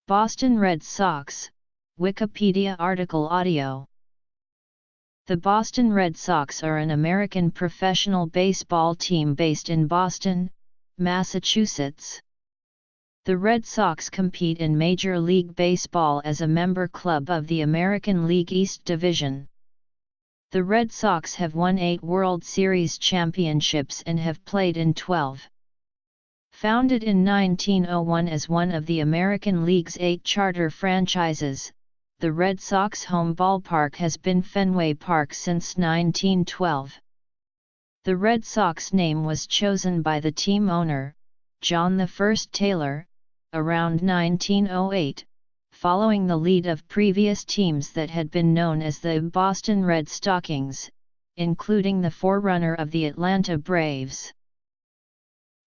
Boston Red Sox, Wikipedia article audio. The Boston Red Sox are an American professional baseball team based in Boston, Massachusetts. The Red Sox compete in Major League Baseball as a member club of the American League East Division. The Red Sox have won 8 World Series championships and have played in 12. Founded in 1901 as one of the American League's 8 charter franchises, the Red Sox home ballpark has been Fenway Park since 1912. The Red Sox name was chosen by the team owner, John I Taylor, around 1908, following the lead of previous teams that had been known as the Boston Red Stockings, including the forerunner of the Atlanta Braves.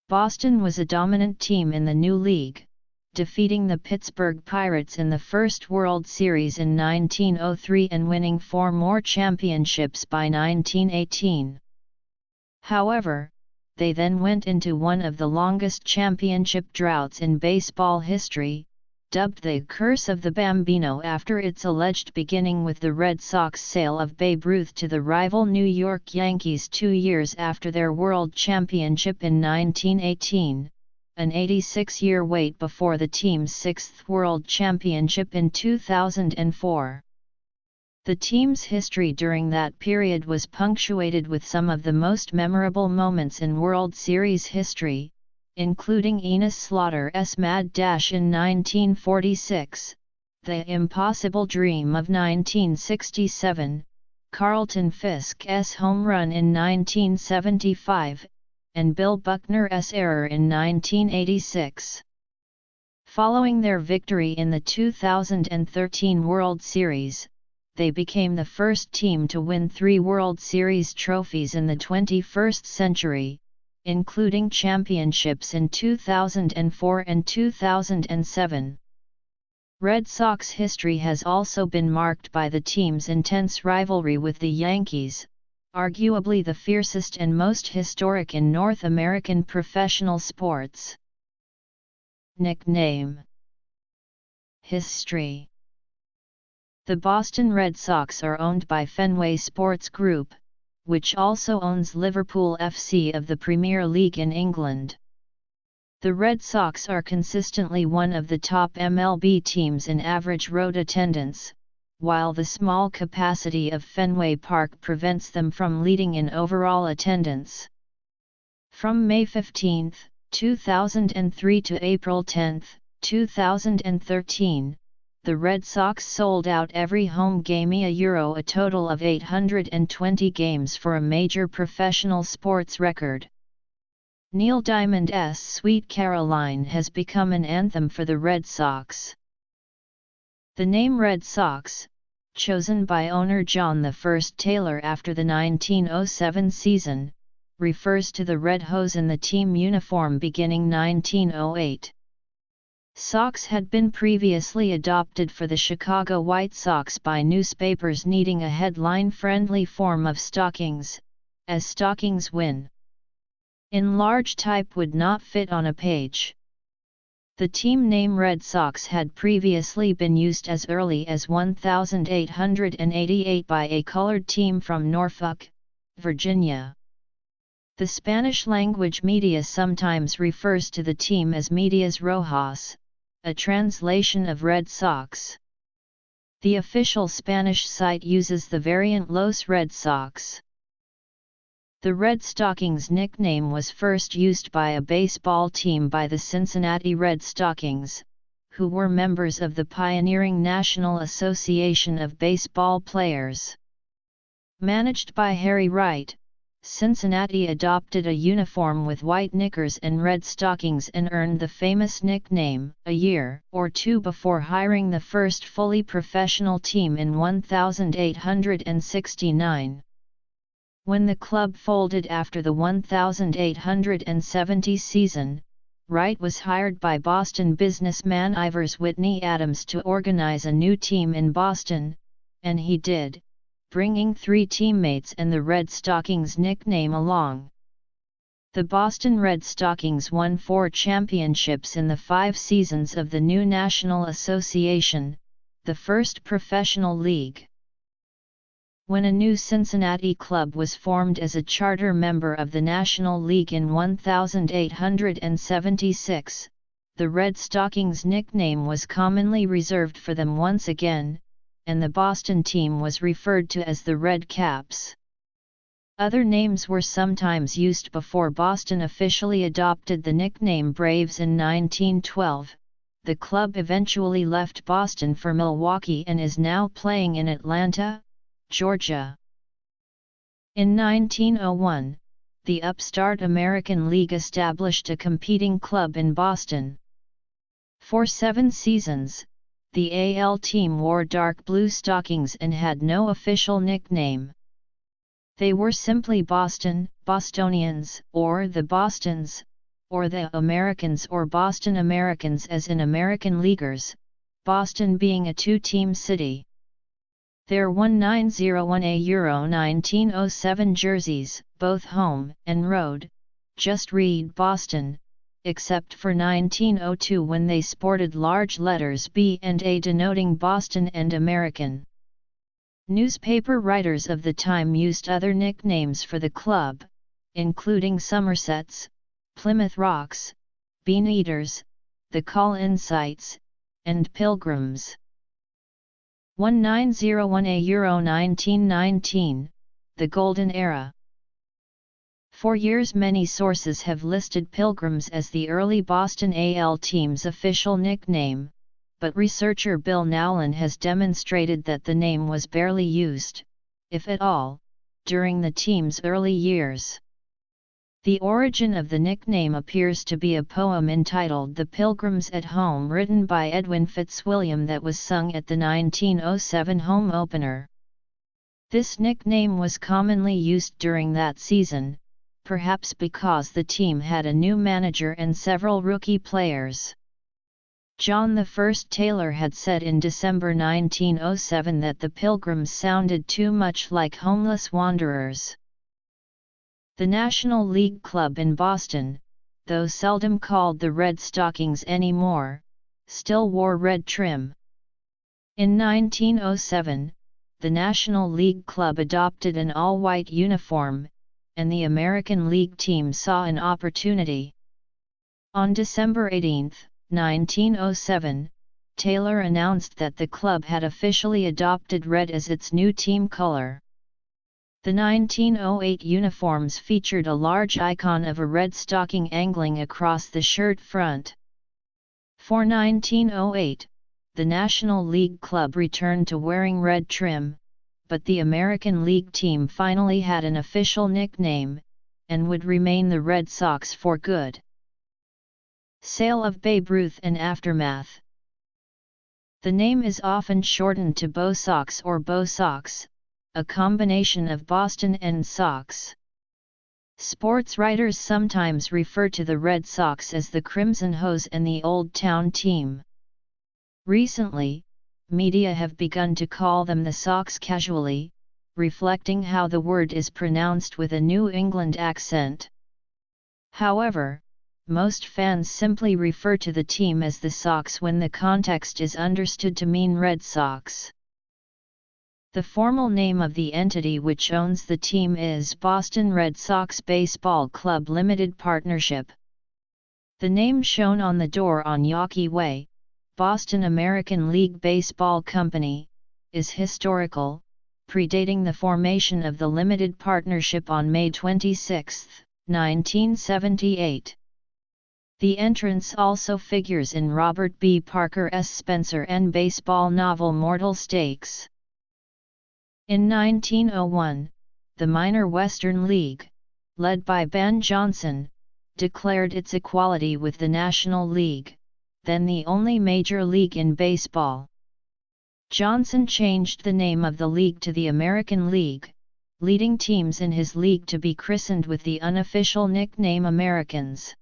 Boston was a dominant team in the new league, defeating the Pittsburgh Pirates in the first World Series in 1903 and winning 4 more championships by 1918. However, they then went into one of the longest championship droughts in baseball history, dubbed the Curse of the Bambino after its alleged beginning with the Red Sox sale of Babe Ruth to the rival New York Yankees 2 years after their World Championship in 1918, an 86-year wait before the team's 6th World Championship in 2004. The team's history during that period was punctuated with some of the most memorable moments in World Series history, including Enos Slaughter's Mad Dash in 1946, The Impossible Dream of 1967, Carlton Fisk's home run in 1975, and Bill Buckner's error in 1986. Following their victory in the 2013 World Series, they became the first team to win 3 World Series trophies in the 21st century, including championships in 2004 and 2007. Red Sox history has also been marked by the team's intense rivalry with the Yankees, arguably the fiercest and most historic in North American professional sports. Nickname. History. The Boston Red Sox are owned by Fenway Sports Group, which also owns Liverpool FC of the Premier League in England. The Red Sox are consistently one of the top MLB teams in average road attendance, while the small capacity of Fenway Park prevents them from leading in overall attendance. From May 15, 2003 to April 10, 2013, the Red Sox sold out every home game a total of 820 games for a major professional sports record. Neil Diamond's Sweet Caroline has become an anthem for the Red Sox. The name Red Sox, chosen by owner John I Taylor after the 1907 season, refers to the red hose in the team uniform beginning 1908. Sox had been previously adopted for the Chicago White Sox by newspapers needing a headline-friendly form of stockings, as stockings win. In large type would not fit on a page. The team name Red Sox had previously been used as early as 1888 by a colored team from Norfolk, Virginia. The Spanish-language media sometimes refers to the team as Medias Rojas, a translation of Red Sox. The official Spanish site uses the variant Los Red Sox. The Red Stockings nickname was first used by a baseball team by the Cincinnati Red Stockings, who were members of the pioneering National Association of Baseball Players. Managed by Harry Wright, Cincinnati adopted a uniform with white knickers and red stockings and earned the famous nickname a year or two before hiring the first fully professional team in 1869. When the club folded after the 1870 season, Wright was hired by Boston businessman Ivers Whitney Adams to organize a new team in Boston, and he did, bringing 3 teammates and the Red Stockings nickname along. The Boston Red Stockings won 4 championships in the 5 seasons of the new National Association, the first professional league. When a new Cincinnati club was formed as a charter member of the National League in 1876, the Red Stockings nickname was commonly reserved for them once again, and the Boston team was referred to as the Red Caps. Other names were sometimes used before Boston officially adopted the nickname Braves in 1912. The club eventually left Boston for Milwaukee and is now playing in Atlanta, Georgia. In 1901, the upstart American League established a competing club in Boston. For 7 seasons, the AL team wore dark blue stockings and had no official nickname. They were simply Boston, Bostonians, or the Bostons, or the Americans or Boston Americans as in American Leaguers, Boston being a 2-team city. Their 1901 Euro 1907 jerseys, both home and road, just read Boston, except for 1902 when they sported large letters B and A denoting Boston and American. Newspaper writers of the time used other nicknames for the club, including Somersets, Plymouth Rocks, Bean Eaters, the Call-In-Sites, and Pilgrims. 1901 Euro 1919, the Golden Era. For years many sources have listed Pilgrims as the early Boston AL team's official nickname, but researcher Bill Nowlin has demonstrated that the name was barely used, if at all, during the team's early years. The origin of the nickname appears to be a poem entitled The Pilgrims at Home written by Edwin Fitzwilliam that was sung at the 1907 home opener. This nickname was commonly used during that season, perhaps because the team had a new manager and several rookie players. John I Taylor had said in December 1907 that the Pilgrims sounded too much like homeless wanderers. The National League club in Boston, though seldom called the Red Stockings anymore, still wore red trim. In 1907, the National League club adopted an all-white uniform, and the American League team saw an opportunity. On December 18, 1907, Taylor announced that the club had officially adopted red as its new team color. The 1908 uniforms featured a large icon of a red stocking angling across the shirt front. For 1908, the National League club returned to wearing red trim, but the American League team finally had an official nickname, and would remain the Red Sox for good. Sale of Babe Ruth and aftermath. The name is often shortened to Bo Sox or Bo Sox, a combination of Boston and Sox. Sports writers sometimes refer to the Red Sox as the Crimson Hose and the Old Town Team. Recently, media have begun to call them the Sox casually, reflecting how the word is pronounced with a New England accent. However, most fans simply refer to the team as the Sox when the context is understood to mean Red Sox. The formal name of the entity which owns the team is Boston Red Sox Baseball Club Limited Partnership. The name shown on the door on Yawkey Way, Boston American League Baseball Company, is historical, predating the formation of the limited partnership on May 26, 1978. The entrance also figures in Robert B. Parker's Spencer and baseball novel Mortal Stakes. In 1901, the minor Western League, led by Ben Johnson, declared its equality with the National League, then the only major league in baseball. Johnson changed the name of the league to the American League, leading teams in his league to be christened with the unofficial nickname Americans.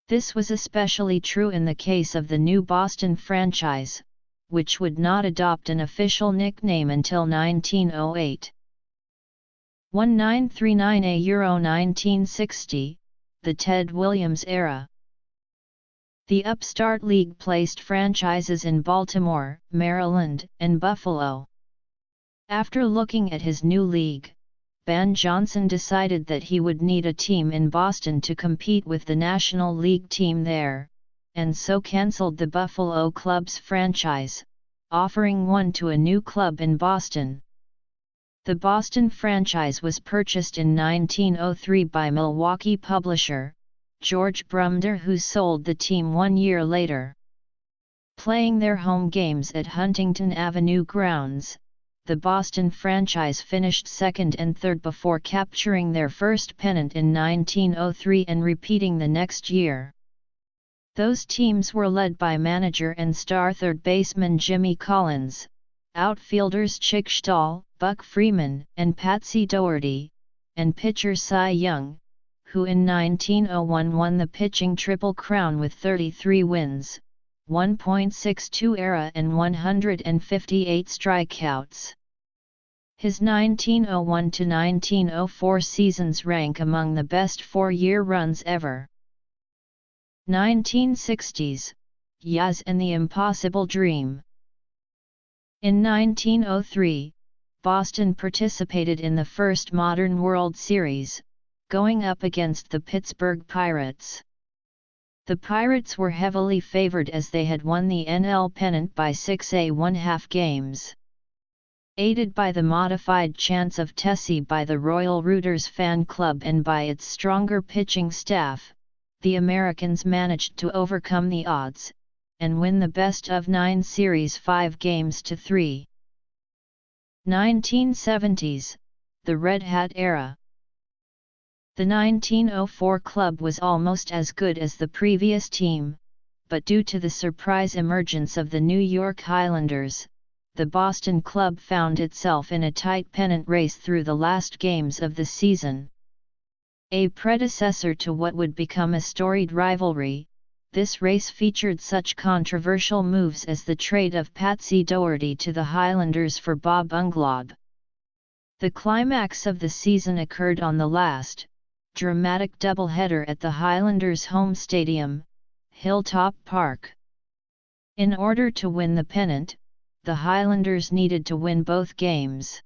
This was especially true in the case of the new Boston franchise, which would not adopt an official nickname until 1908. 1939 Euro 1960, the Ted Williams era. The upstart league placed franchises in Baltimore, Maryland, and Buffalo. After looking at his new league, Ben Johnson decided that he would need a team in Boston to compete with the National League team there, and so cancelled the Buffalo club's franchise, offering one to a new club in Boston. The Boston franchise was purchased in 1903 by Milwaukee publisher George Brumder, who sold the team 1 year later. Playing their home games at Huntington Avenue grounds, the Boston franchise finished second and third before capturing their first pennant in 1903 and repeating the next year. Those teams were led by manager and star third baseman Jimmy Collins, outfielders Chick Stahl, Buck Freeman, and Patsy Doherty, and pitcher Cy Young, who in 1901 won the pitching Triple Crown with 33 wins, 1.62 ERA and 158 strikeouts. His 1901 to 1904 seasons rank among the best four-year runs ever. 1960s, Yaz and the Impossible Dream. In 1903, Boston participated in the first modern World Series, going up against the Pittsburgh Pirates. The Pirates were heavily favored as they had won the NL pennant by 6-1/2 games. Aided by the modified chants of Tessie by the Royal Rooters fan club and by its stronger pitching staff, the Americans managed to overcome the odds, and win the best-of-9 series 5-3. 1970s, the Red Hat era. The 1904 club was almost as good as the previous team, but due to the surprise emergence of the New York Highlanders, the Boston club found itself in a tight pennant race through the last games of the season. A predecessor to what would become a storied rivalry, this race featured such controversial moves as the trade of Patsy Doherty to the Highlanders for Bob Unglaub. The climax of the season occurred on the last, dramatic doubleheader at the Highlanders' home stadium, Hilltop Park. In order to win the pennant, the Highlanders needed to win both games.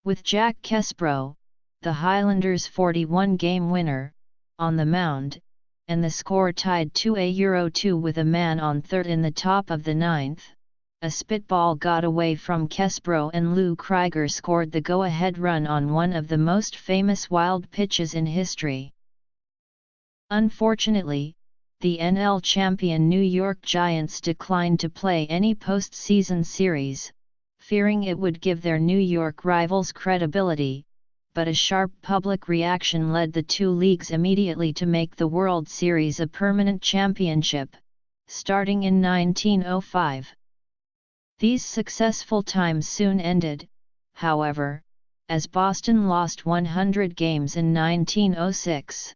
With Jack Kespro, the Highlanders' 41-game winner, on the mound, and the score tied 2-2 with a man on third in the top of the ninth, a spitball got away from Kespro and Lou Krieger scored the go-ahead run on one of the most famous wild pitches in history. Unfortunately, the NL champion New York Giants declined to play any postseason series, fearing it would give their New York rivals credibility, but a sharp public reaction led the two leagues immediately to make the World Series a permanent championship, starting in 1905. These successful times soon ended, however, as Boston lost 100 games in 1906.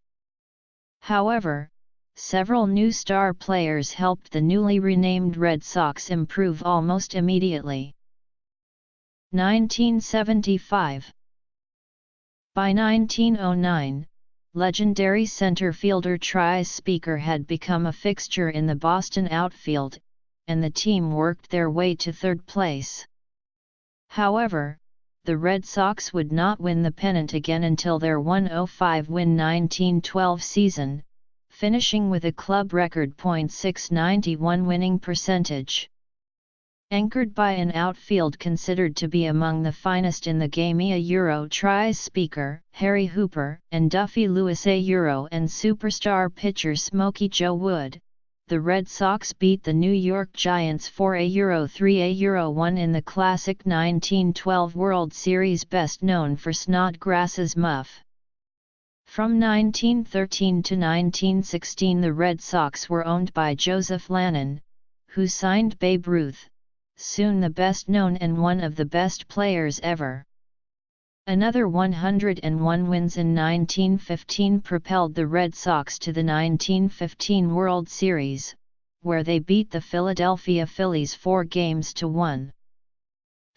However, several new star players helped the newly renamed Red Sox improve almost immediately. 1975. By 1909, legendary center fielder Trice Speaker had become a fixture in the Boston outfield, and the team worked their way to third place. However, the Red Sox would not win the pennant again until their 105-win 1912 season, finishing with a club record .691 winning percentage. Anchored by an outfield considered to be among the finest in the game, Trice Speaker, Harry Hooper, and Duffy Lewis, and superstar pitcher Smokey Joe Wood, the Red Sox beat the New York Giants 4-3-1 in the classic 1912 World Series, best known for Snodgrass's muff. From 1913 to 1916 the Red Sox were owned by Joseph Lannon, who signed Babe Ruth, soon the best known and one of the best players ever. Another 101 wins in 1915 propelled the Red Sox to the 1915 World Series, where they beat the Philadelphia Phillies 4-1.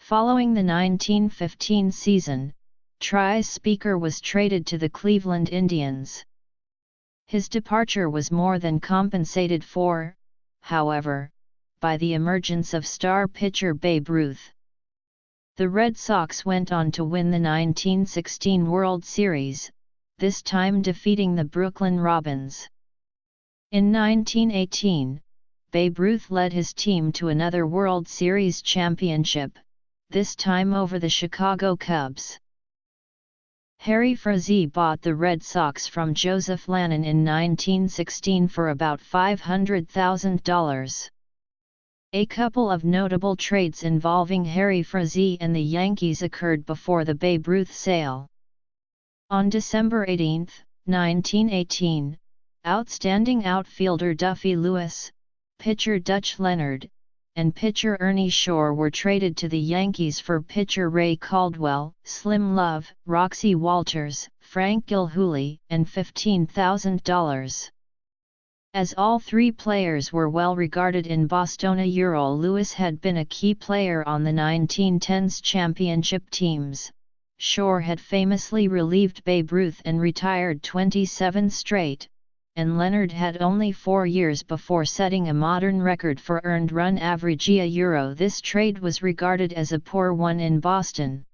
Following the 1915 season, Trice Speaker was traded to the Cleveland Indians. His departure was more than compensated for, however, by the emergence of star pitcher Babe Ruth. The Red Sox went on to win the 1916 World Series, this time defeating the Brooklyn Robins. In 1918, Babe Ruth led his team to another World Series championship, this time over the Chicago Cubs. Harry Frazee bought the Red Sox from Joseph Lannon in 1916 for about $500,000. A couple of notable trades involving Harry Frazee and the Yankees occurred before the Babe Ruth sale. On December 18, 1918, outstanding outfielder Duffy Lewis, pitcher Dutch Leonard, and pitcher Ernie Shore were traded to the Yankees for pitcher Ray Caldwell, Slim Love, Roxy Walters, Frank Gilhooly, and $15,000. As all three players were well regarded in Boston, Lewis had been a key player on the 1910s championship teams. Shore had famously relieved Babe Ruth and retired 27 straight, and Leonard had only 4 years before setting a modern record for earned run average. This trade was regarded as a poor one in Boston.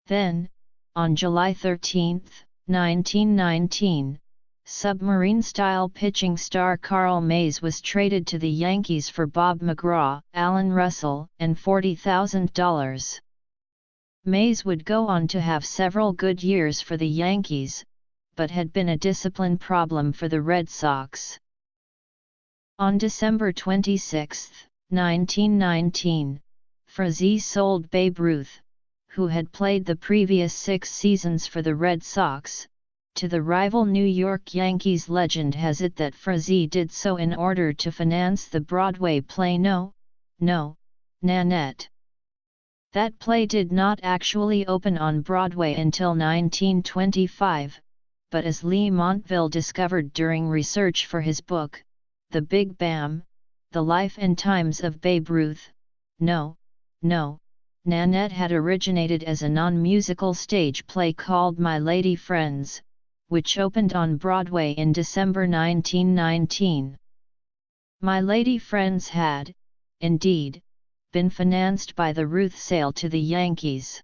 Then, on July 13, 1919, submarine-style pitching star Carl Mays was traded to the Yankees for Bob McGraw, Alan Russell, and $40,000. Mays would go on to have several good years for the Yankees, but had been a discipline problem for the Red Sox. On December 26, 1919, Frazee sold Babe Ruth, who had played the previous 6 seasons for the Red Sox, to the rival New York Yankees. Legend has it that Frazee did so in order to finance the Broadway play No, Nanette. That play did not actually open on Broadway until 1925, but as Lee Montville discovered during research for his book, The Big Bam, The Life and Times of Babe Ruth, No, Nanette had originated as a non-musical stage play called My Lady Friends, which opened on Broadway in December 1919. My Lady Friends had, indeed, been financed by the Ruth sale to the Yankees.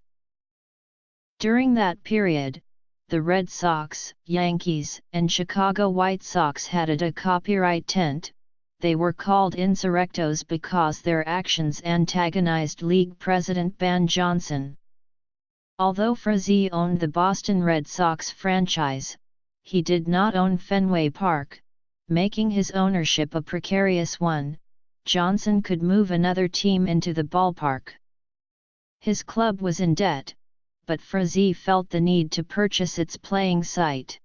During that period, the Red Sox, Yankees, and Chicago White Sox had a copyright tent. They were called insurrectos because their actions antagonized league president Ban Johnson. Although Frazee owned the Boston Red Sox franchise, he did not own Fenway Park, making his ownership a precarious one. Johnson could move another team into the ballpark. His club was in debt, but Frazee felt the need to purchase its playing site.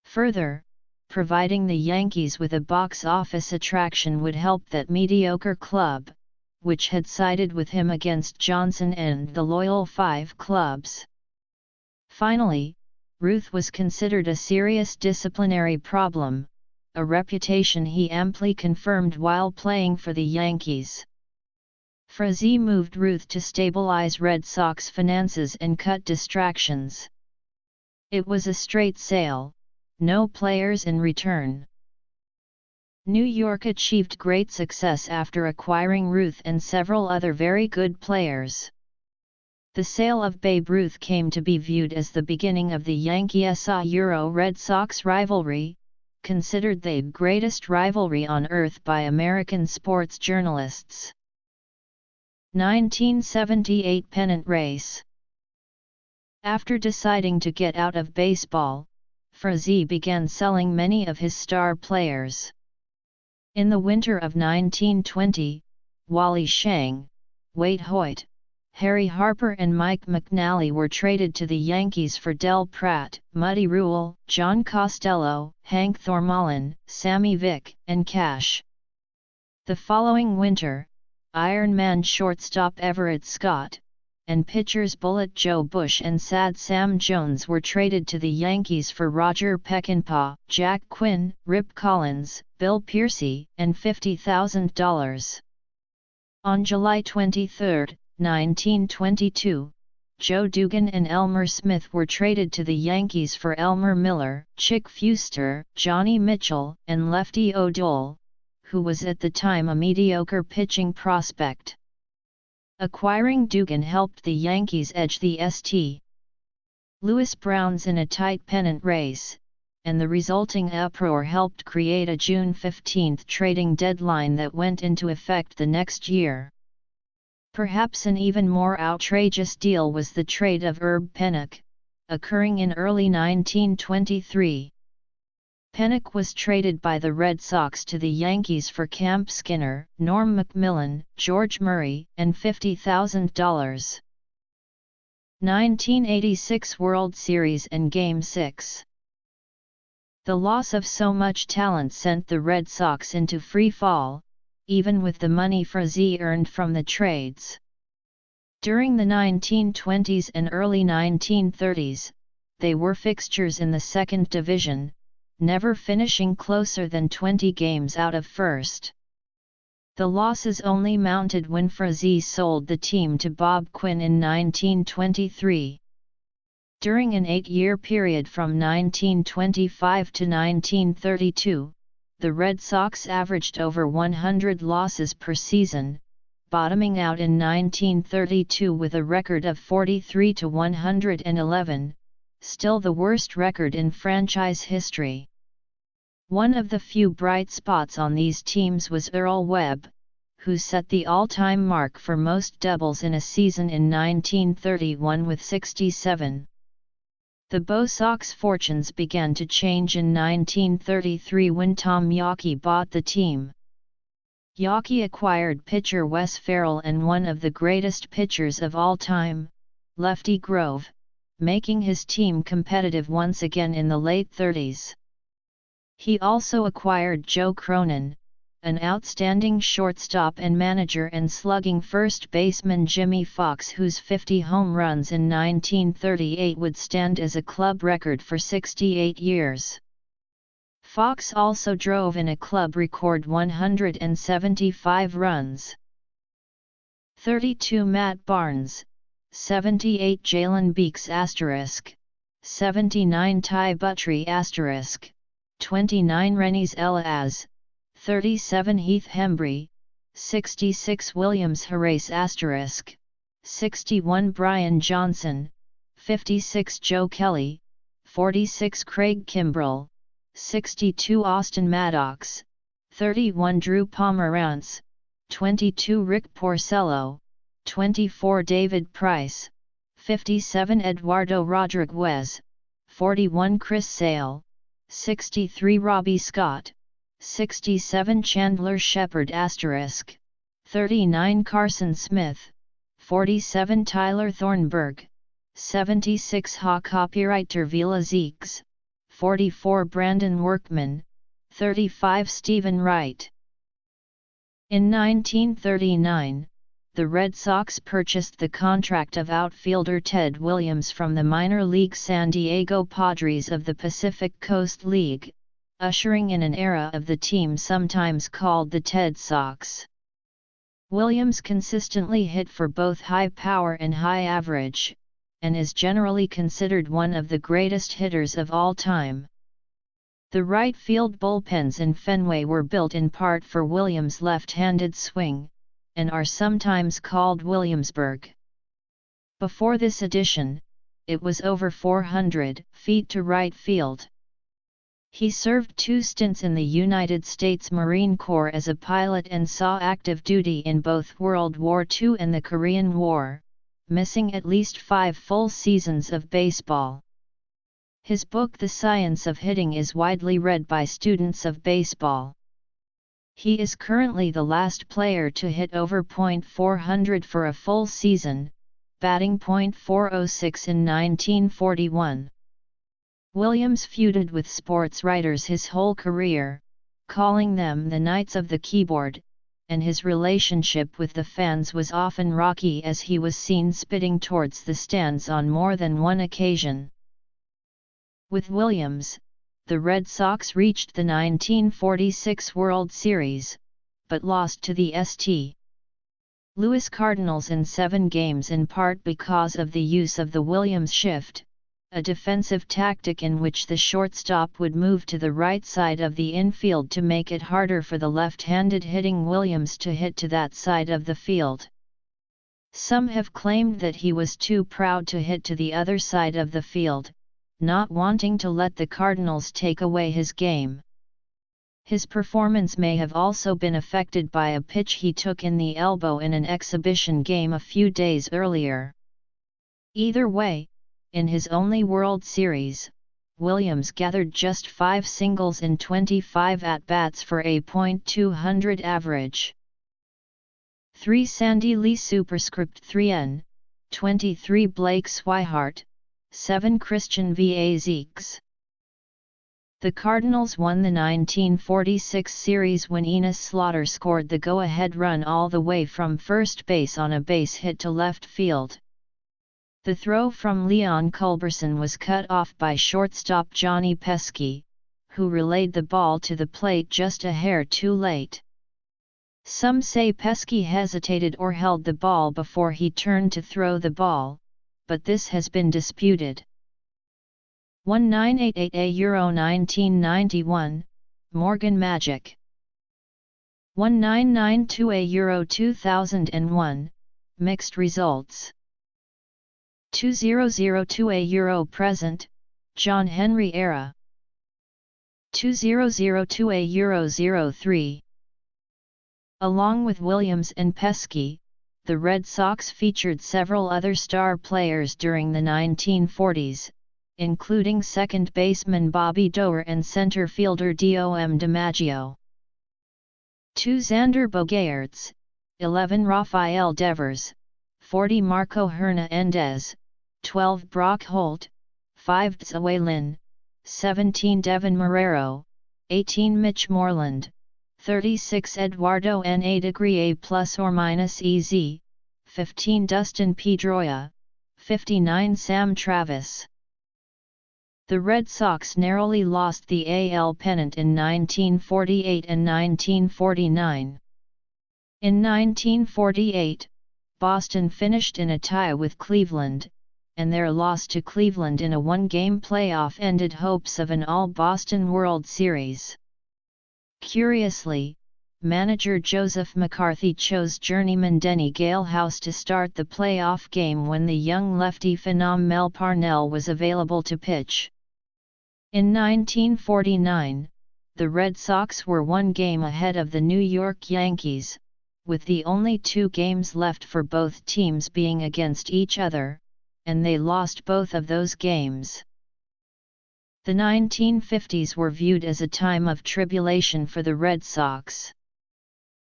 Further, providing the Yankees with a box office attraction would help that mediocre club, which had sided with him against Johnson and the loyal 5 clubs. Finally, Ruth was considered a serious disciplinary problem, a reputation he amply confirmed while playing for the Yankees. Frazee moved Ruth to stabilize Red Sox finances and cut distractions. It was a straight sale, no players in return. New York achieved great success after acquiring Ruth and several other very good players. The sale of Babe Ruth came to be viewed as the beginning of the Yankee-Red Sox rivalry, considered the greatest rivalry on earth by American sports journalists. 1978 Pennant Race. After deciding to get out of baseball, Frazee began selling many of his star players. In the winter of 1920, Wally Schang, Waite Hoyt, Harry Harper and Mike McNally were traded to the Yankees for Del Pratt, Muddy Rule, John Costello, Hank Thormalen, Sammy Vick, and Cash. The following winter, Iron Man shortstop Everett Scott, and pitchers Bullet Joe Bush and Sad Sam Jones were traded to the Yankees for Roger Peckinpah, Jack Quinn, Rip Collins, Bill Piercy, and $50,000. On July 23, 1922, Joe Dugan and Elmer Smith were traded to the Yankees for Elmer Miller, Chick Fuster, Johnny Mitchell, and Lefty O'Dole, who was at the time a mediocre pitching prospect. Acquiring Dugan helped the Yankees edge the St. Louis Browns in a tight pennant race, and the resulting uproar helped create a June 15 trading deadline that went into effect the next year. Perhaps an even more outrageous deal was the trade of Herb Pennock, occurring in early 1923. Pennock was traded by the Red Sox to the Yankees for Camp Skinner, Norm Macmillan, George Murray, and $50,000. 1986 World Series and Game 6. The loss of so much talent sent the Red Sox into free fall, even with the money Frazee earned from the trades. During the 1920s and early 1930s, they were fixtures in the second division, never finishing closer than 20 games out of first. The losses only mounted when Frazee sold the team to Bob Quinn in 1923. During an 8-year period from 1925 to 1932, the Red Sox averaged over 100 losses per season, bottoming out in 1932 with a record of 43-111, still the worst record in franchise history. One of the few bright spots on these teams was Earl Webb, who set the all-time mark for most doubles in a season in 1931 with 67. The Bo Sox fortunes began to change in 1933 when Tom Yawkey bought the team. Yawkey acquired pitcher Wes Ferrell and one of the greatest pitchers of all time, Lefty Grove, making his team competitive once again in the late 30s. He also acquired Joe Cronin, an outstanding shortstop and manager, and slugging first baseman Jimmy Fox, whose 50 home runs in 1938 would stand as a club record for 68 years. Fox also drove in a club record 175 runs. 32 Matt Barnes, 78 Jalen Beeks *, 79 Ty Buttrey *, 29 Renis Elias, 37 Heath Hembry, 66 Williams Horace *, 61 Brian Johnson, 56 Joe Kelly, 46 Craig Kimbrell, 62 Austin Maddox, 31 Drew Pomerantz, 22 Rick Porcello, 24 David Price, 57 Eduardo Rodriguez, 41 Chris Sale, 63 Robbie Scott, 67 Chandler Shepard *, 39 Carson Smith, 47 Tyler Thornburg, 76 Ha Copywriter Vila Zeeks, 44 Brandon Workman, 35 Stephen Wright. In 1939, the Red Sox purchased the contract of outfielder Ted Williams from the minor league San Diego Padres of the Pacific Coast League, ushering in an era of the team sometimes called the Ted Sox. Williams consistently hit for both high power and high average, and is generally considered one of the greatest hitters of all time. The right field bullpens in Fenway were built in part for Williams' left-handed swing, and are sometimes called Williamsburg. Before this addition, it was over 400 feet to right field. He served 2 stints in the United States Marine Corps as a pilot and saw active duty in both World War II and the Korean War, missing at least 5 full seasons of baseball. His book The Science of Hitting is widely read by students of baseball. He is currently the last player to hit over .400 for a full season, batting .406 in 1941. Williams feuded with sports writers his whole career, calling them the Knights of the Keyboard, and his relationship with the fans was often rocky as he was seen spitting towards the stands on more than one occasion. With Williams, the Red Sox reached the 1946 World Series, but lost to the St. Louis Cardinals in 7 games, in part because of the use of the Williams shift, a defensive tactic in which the shortstop would move to the right side of the infield to make it harder for the left-handed hitting Williams to hit to that side of the field. Some have claimed that he was too proud to hit to the other side of the field, not wanting to let the Cardinals take away his game. His performance may have also been affected by a pitch he took in the elbow in an exhibition game a few days earlier. Either way, in his only World Series, Williams gathered just 5 singles in 25 at-bats for a .200 average. 3 Sandy Lee Superscript 3N, 23 Blake Swihart, 7 Christian Vazquez. The Cardinals won the 1946 series when Enos Slaughter scored the go-ahead run all the way from first base on a base hit to left field. The throw from Leon Culberson was cut off by shortstop Johnny Pesky, who relayed the ball to the plate just a hair too late. Some say Pesky hesitated or held the ball before he turned to throw the ball, but this has been disputed. 1988 Euro 1991, Morgan Magic. 1992 Euro 2001, mixed results. 2002 Euro present, John Henry era. 2002 Euro 03. Along with Williams and Pesky, the Red Sox featured several other star players during the 1940s, including second baseman Bobby Doerr and center fielder Dom DiMaggio. 2 Xander Bogaerts, 11 Rafael Devers, 40 Marco Hernandez, 12 Brock Holt, 5 Tzawe Lin, 17 Devin Marrero, 18 Mitch Moreland, 36 Eduardo N.A. plus or minus EZ, 15 Dustin Pedroia, 59 Sam Travis. The Red Sox narrowly lost the AL pennant in 1948 and 1949. In 1948, Boston finished in a tie with Cleveland, and their loss to Cleveland in a 1-game playoff ended hopes of an all-Boston World Series. Curiously, manager Joseph McCarthy chose journeyman Denny Galehouse to start the playoff game when the young lefty phenom Mel Parnell was available to pitch. In 1949, the Red Sox were 1 game ahead of the New York Yankees, with the only 2 games left for both teams being against each other, and they lost both of those games. The 1950s were viewed as a time of tribulation for the Red Sox.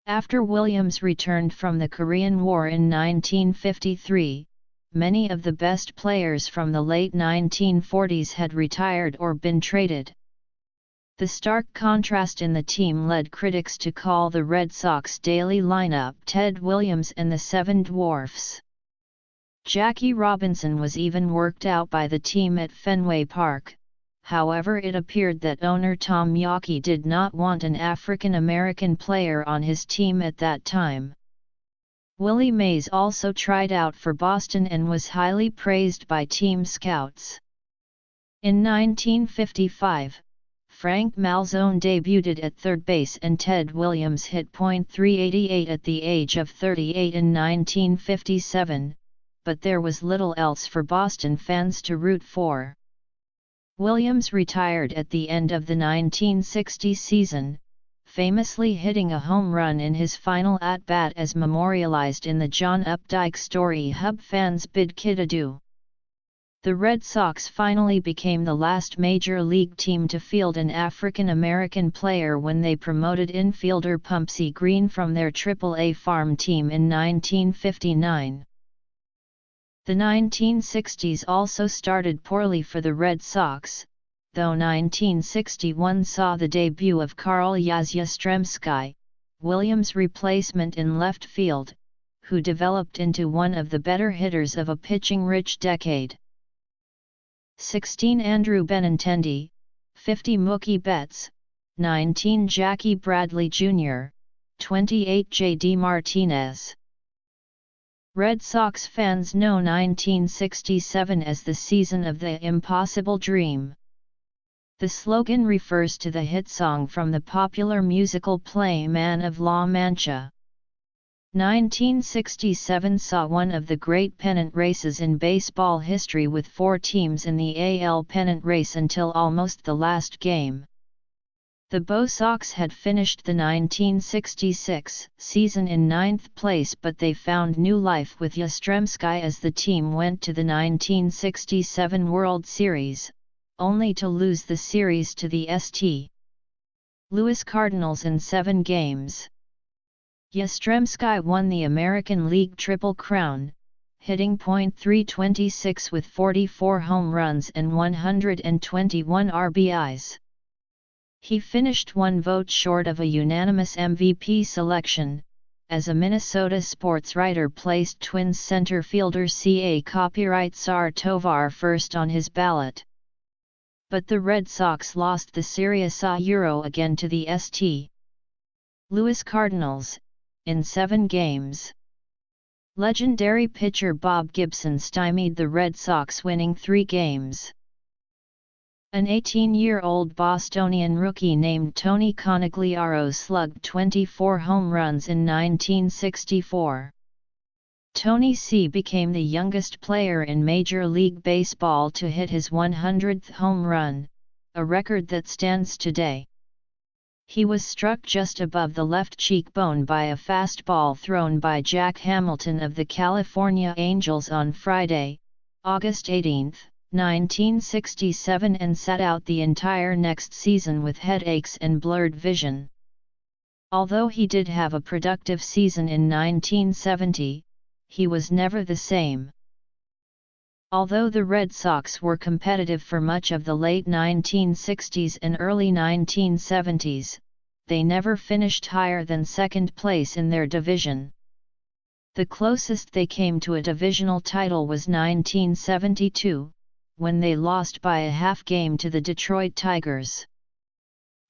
After Williams returned from the Korean War in 1953, many of the best players from the late 1940s had retired or been traded. The stark contrast in the team led critics to call the Red Sox daily lineup Ted Williams and the Seven Dwarfs. Jackie Robinson was even worked out by the team at Fenway Park. However, it appeared that owner Tom Yawkey did not want an African-American player on his team at that time. Willie Mays also tried out for Boston and was highly praised by team scouts. In 1955, Frank Malzone debuted at third base and Ted Williams hit .388 at the age of 38 in 1957, but there was little else for Boston fans to root for. Williams retired at the end of the 1960 season, famously hitting a home run in his final at-bat as memorialized in the John Updike story Hub fans bid kid adieu. The Red Sox finally became the last major league team to field an African-American player when they promoted infielder Pumpsie Green from their Triple-A farm team in 1959. The 1960s also started poorly for the Red Sox, though 1961 saw the debut of Carl Yastrzemski, Williams' replacement in left field, who developed into one of the better hitters of a pitching-rich decade. 16 Andrew Benintendi, 50 Mookie Betts, 19 Jackie Bradley Jr., 28 J.D. Martinez. Red Sox fans know 1967 as the season of the impossible dream. The slogan refers to the hit song from the popular musical play Man of La Mancha. 1967 saw one of the great pennant races in baseball history with 4 teams in the AL pennant race until almost the last game. The Bo Sox had finished the 1966 season in 9th place, but they found new life with Yastrzemski as the team went to the 1967 World Series, only to lose the series to the St. Louis Cardinals in 7 games. Yastrzemski won the American League Triple Crown, hitting .326 with 44 home runs and 121 RBIs. He finished 1 vote short of a unanimous MVP selection, as a Minnesota sports writer placed Twins center fielder CA copyright Sar Tovar first on his ballot. But the Red Sox lost the Series A Euro again to the St. Louis Cardinals, in 7 games. Legendary pitcher Bob Gibson stymied the Red Sox, winning 3 games. An 18-year-old Bostonian rookie named Tony Conigliaro slugged 24 home runs in 1964. Tony C. became the youngest player in Major League Baseball to hit his 100th home run, a record that stands today. He was struck just above the left cheekbone by a fastball thrown by Jack Hamilton of the California Angels on Friday, August 18, 1967, and sat out the entire next season with headaches and blurred vision. Although he did have a productive season in 1970, he was never the same. Although the Red Sox were competitive for much of the late 1960s and early 1970s, they never finished higher than second place in their division. The closest they came to a divisional title was 1972, when they lost by a half game to the Detroit Tigers.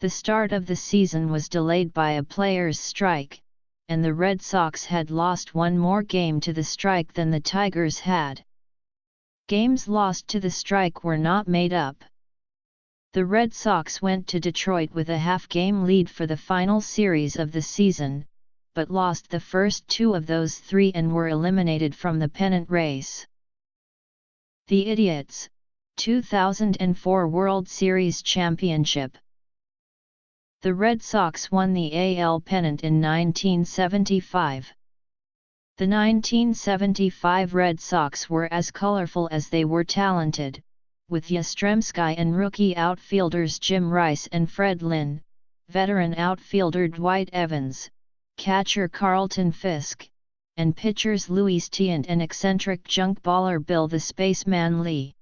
The start of the season was delayed by a players' strike, and the Red Sox had lost one more game to the strike than the Tigers had. Games lost to the strike were not made up. The Red Sox went to Detroit with a half-game lead for the final series of the season, but lost the first 2 of those 3 and were eliminated from the pennant race. The Idiots, 2004 World Series Championship. The Red Sox won the AL pennant in 1975. The 1975 Red Sox were as colorful as they were talented, with Yastrzemski and rookie outfielders Jim Rice and Fred Lynn, veteran outfielder Dwight Evans, catcher Carlton Fisk, and pitchers Luis Tiant and eccentric junk baller Bill the Spaceman Lee.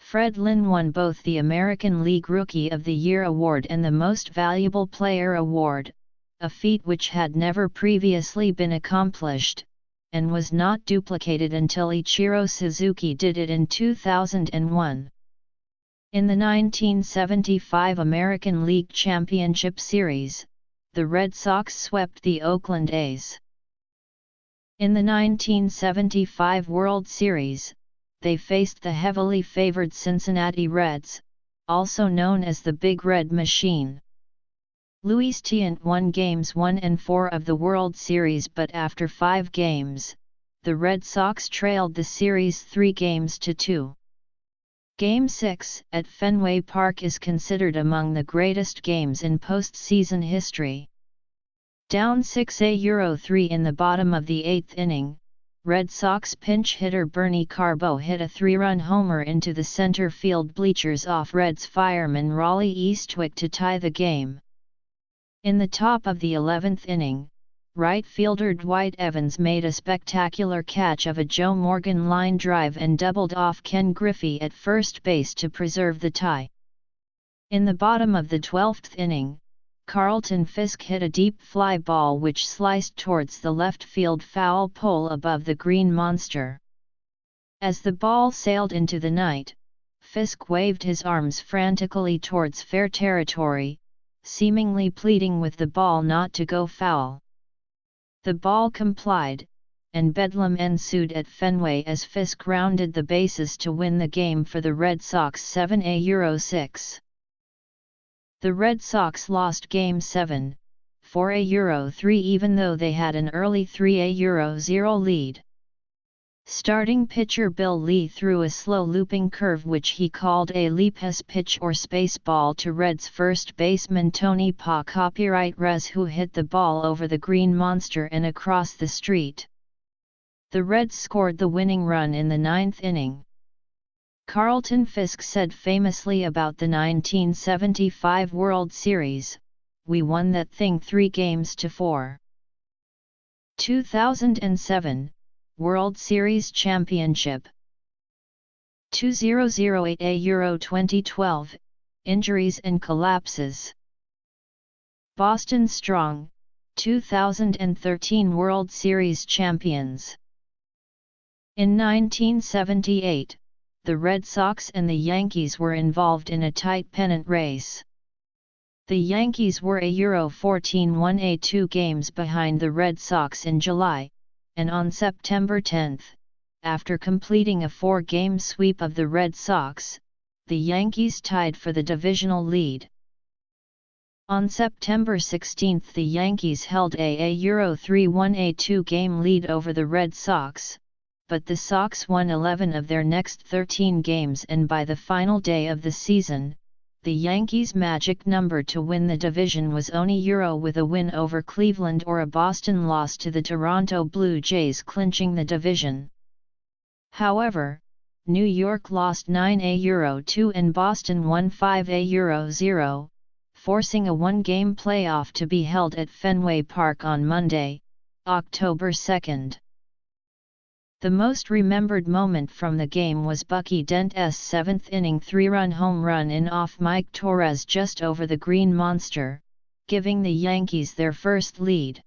Fred Lynn won both the American League Rookie of the Year award and the Most Valuable Player award, a feat which had never previously been accomplished, and was not duplicated until Ichiro Suzuki did it in 2001. In the 1975 American League Championship Series, the Red Sox swept the Oakland A's. In the 1975 World Series, they faced the heavily favored Cincinnati Reds, also known as the Big Red Machine. Luis Tiant won Games 1 and 4 of the World Series, but after 5 games, the Red Sox trailed the series 3-2. Game 6 at Fenway Park is considered among the greatest games in postseason history. Down 6-3 in the bottom of the 8th inning, Red Sox pinch hitter Bernie Carbo hit a 3-run homer into the center field bleachers off Reds fireman Raleigh Eastwick to tie the game. In the top of the 11th inning, right fielder Dwight Evans made a spectacular catch of a Joe Morgan line drive and doubled off Ken Griffey at first base to preserve the tie. In the bottom of the 12th inning, Carlton Fisk hit a deep fly ball which sliced towards the left field foul pole above the Green Monster. As the ball sailed into the night, Fisk waved his arms frantically towards fair territory, seemingly pleading with the ball not to go foul. The ball complied, and bedlam ensued at Fenway as Fisk rounded the bases to win the game for the Red Sox 7-6. The Red Sox lost Game 7, 4-3 even though they had an early 3-0 lead. Starting pitcher Bill Lee threw a slow looping curve which he called a leapus pitch or space ball to Reds first baseman Tony Pa copyright Rez, who hit the ball over the green monster and across the street. The Reds scored the winning run in the ninth inning. Carlton Fisk said famously about the 1975 World Series, "We won that thing 3-4. 2007 World Series Championship. 2008 Euro 2012, Injuries and Collapses. Boston Strong, 2013 World Series Champions. In 1978, the Red Sox and the Yankees were involved in a tight pennant race. The Yankees were a Euro 14 1-2 games behind the Red Sox in July, and on September 10, after completing a 4-game sweep of the Red Sox, the Yankees tied for the divisional lead. On September 16 the Yankees held a Euro 3 1-2 game lead over the Red Sox, but the Sox won 11 of their next 13 games, and by the final day of the season, the Yankees' magic number to win the division was only Euro with a win over Cleveland or a Boston loss to the Toronto Blue Jays, clinching the division. However, New York lost 9-2 and Boston won 5-0, forcing a one-game playoff to be held at Fenway Park on Monday, October 2. The most remembered moment from the game was Bucky Dent's seventh-inning 3-run home run in off Mike Torres just over the green monster, giving the Yankees their first lead.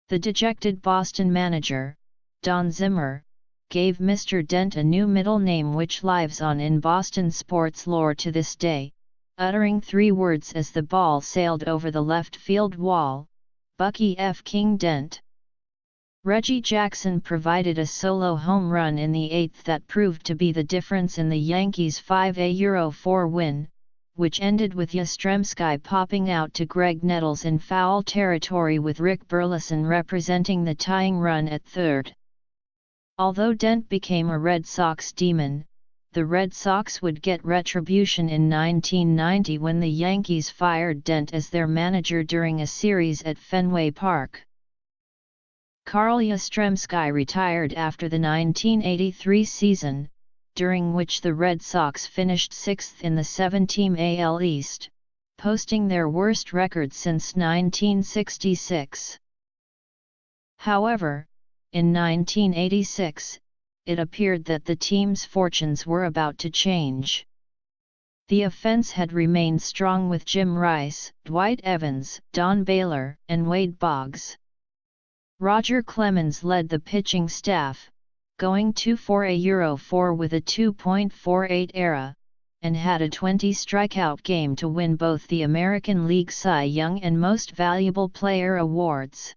The dejected Boston manager, Don Zimmer, gave Mr. Dent a new middle name which lives on in Boston sports lore to this day, uttering 3 words as the ball sailed over the left field wall: Bucky F. King Dent. Reggie Jackson provided a solo home run in the 8th that proved to be the difference in the Yankees' 5-4 win, which ended with Yastrzemski popping out to Greg Nettles in foul territory with Rick Burleson representing the tying run at third. Although Dent became a Red Sox demon, the Red Sox would get retribution in 1990 when the Yankees fired Dent as their manager during a series at Fenway Park. Carl Yastrzemski retired after the 1983 season, during which the Red Sox finished 6th in the 7-team AL East, posting their worst record since 1966. However, in 1986, it appeared that the team's fortunes were about to change. The offense had remained strong with Jim Rice, Dwight Evans, Don Baylor, and Wade Boggs. Roger Clemens led the pitching staff, going 2-for-4 with a 2.48 ERA, and had a 20-strikeout game to win both the American League Cy Young and Most Valuable Player awards.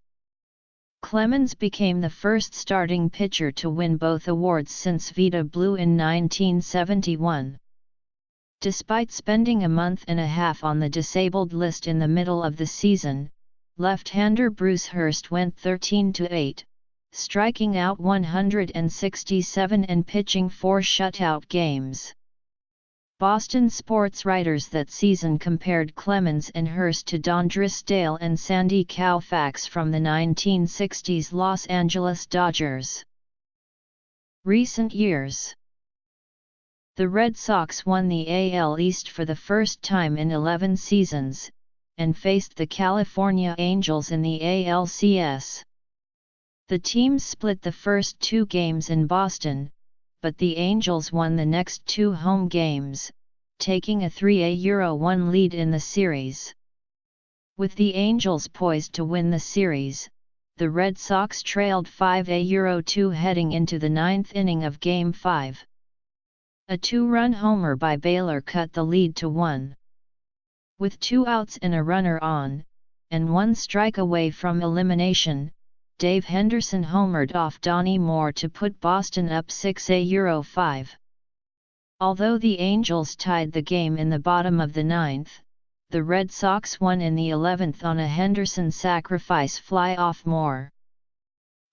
Clemens became the first starting pitcher to win both awards since Vida Blue in 1971. Despite spending a month and a half on the disabled list in the middle of the season, left-hander Bruce Hurst went 13-8, striking out 167 and pitching 4 shutout games. Boston sports writers that season compared Clemens and Hurst to Don Drysdale and Sandy Koufax from the 1960s Los Angeles Dodgers. Recent years. The Red Sox won the AL East for the first time in 11 seasons, and faced the California Angels in the ALCS. The teams split the first 2 games in Boston, but the Angels won the next 2 home games, taking a 3-1 lead in the series. With the Angels poised to win the series, the Red Sox trailed 5-2 heading into the 9th inning of Game 5. A 2-run homer by Baylor cut the lead to 1. With 2 outs and a runner on, and 1 strike away from elimination, Dave Henderson homered off Donnie Moore to put Boston up 6-5. Although the Angels tied the game in the bottom of the ninth, the Red Sox won in the 11th on a Henderson sacrifice fly off Moore.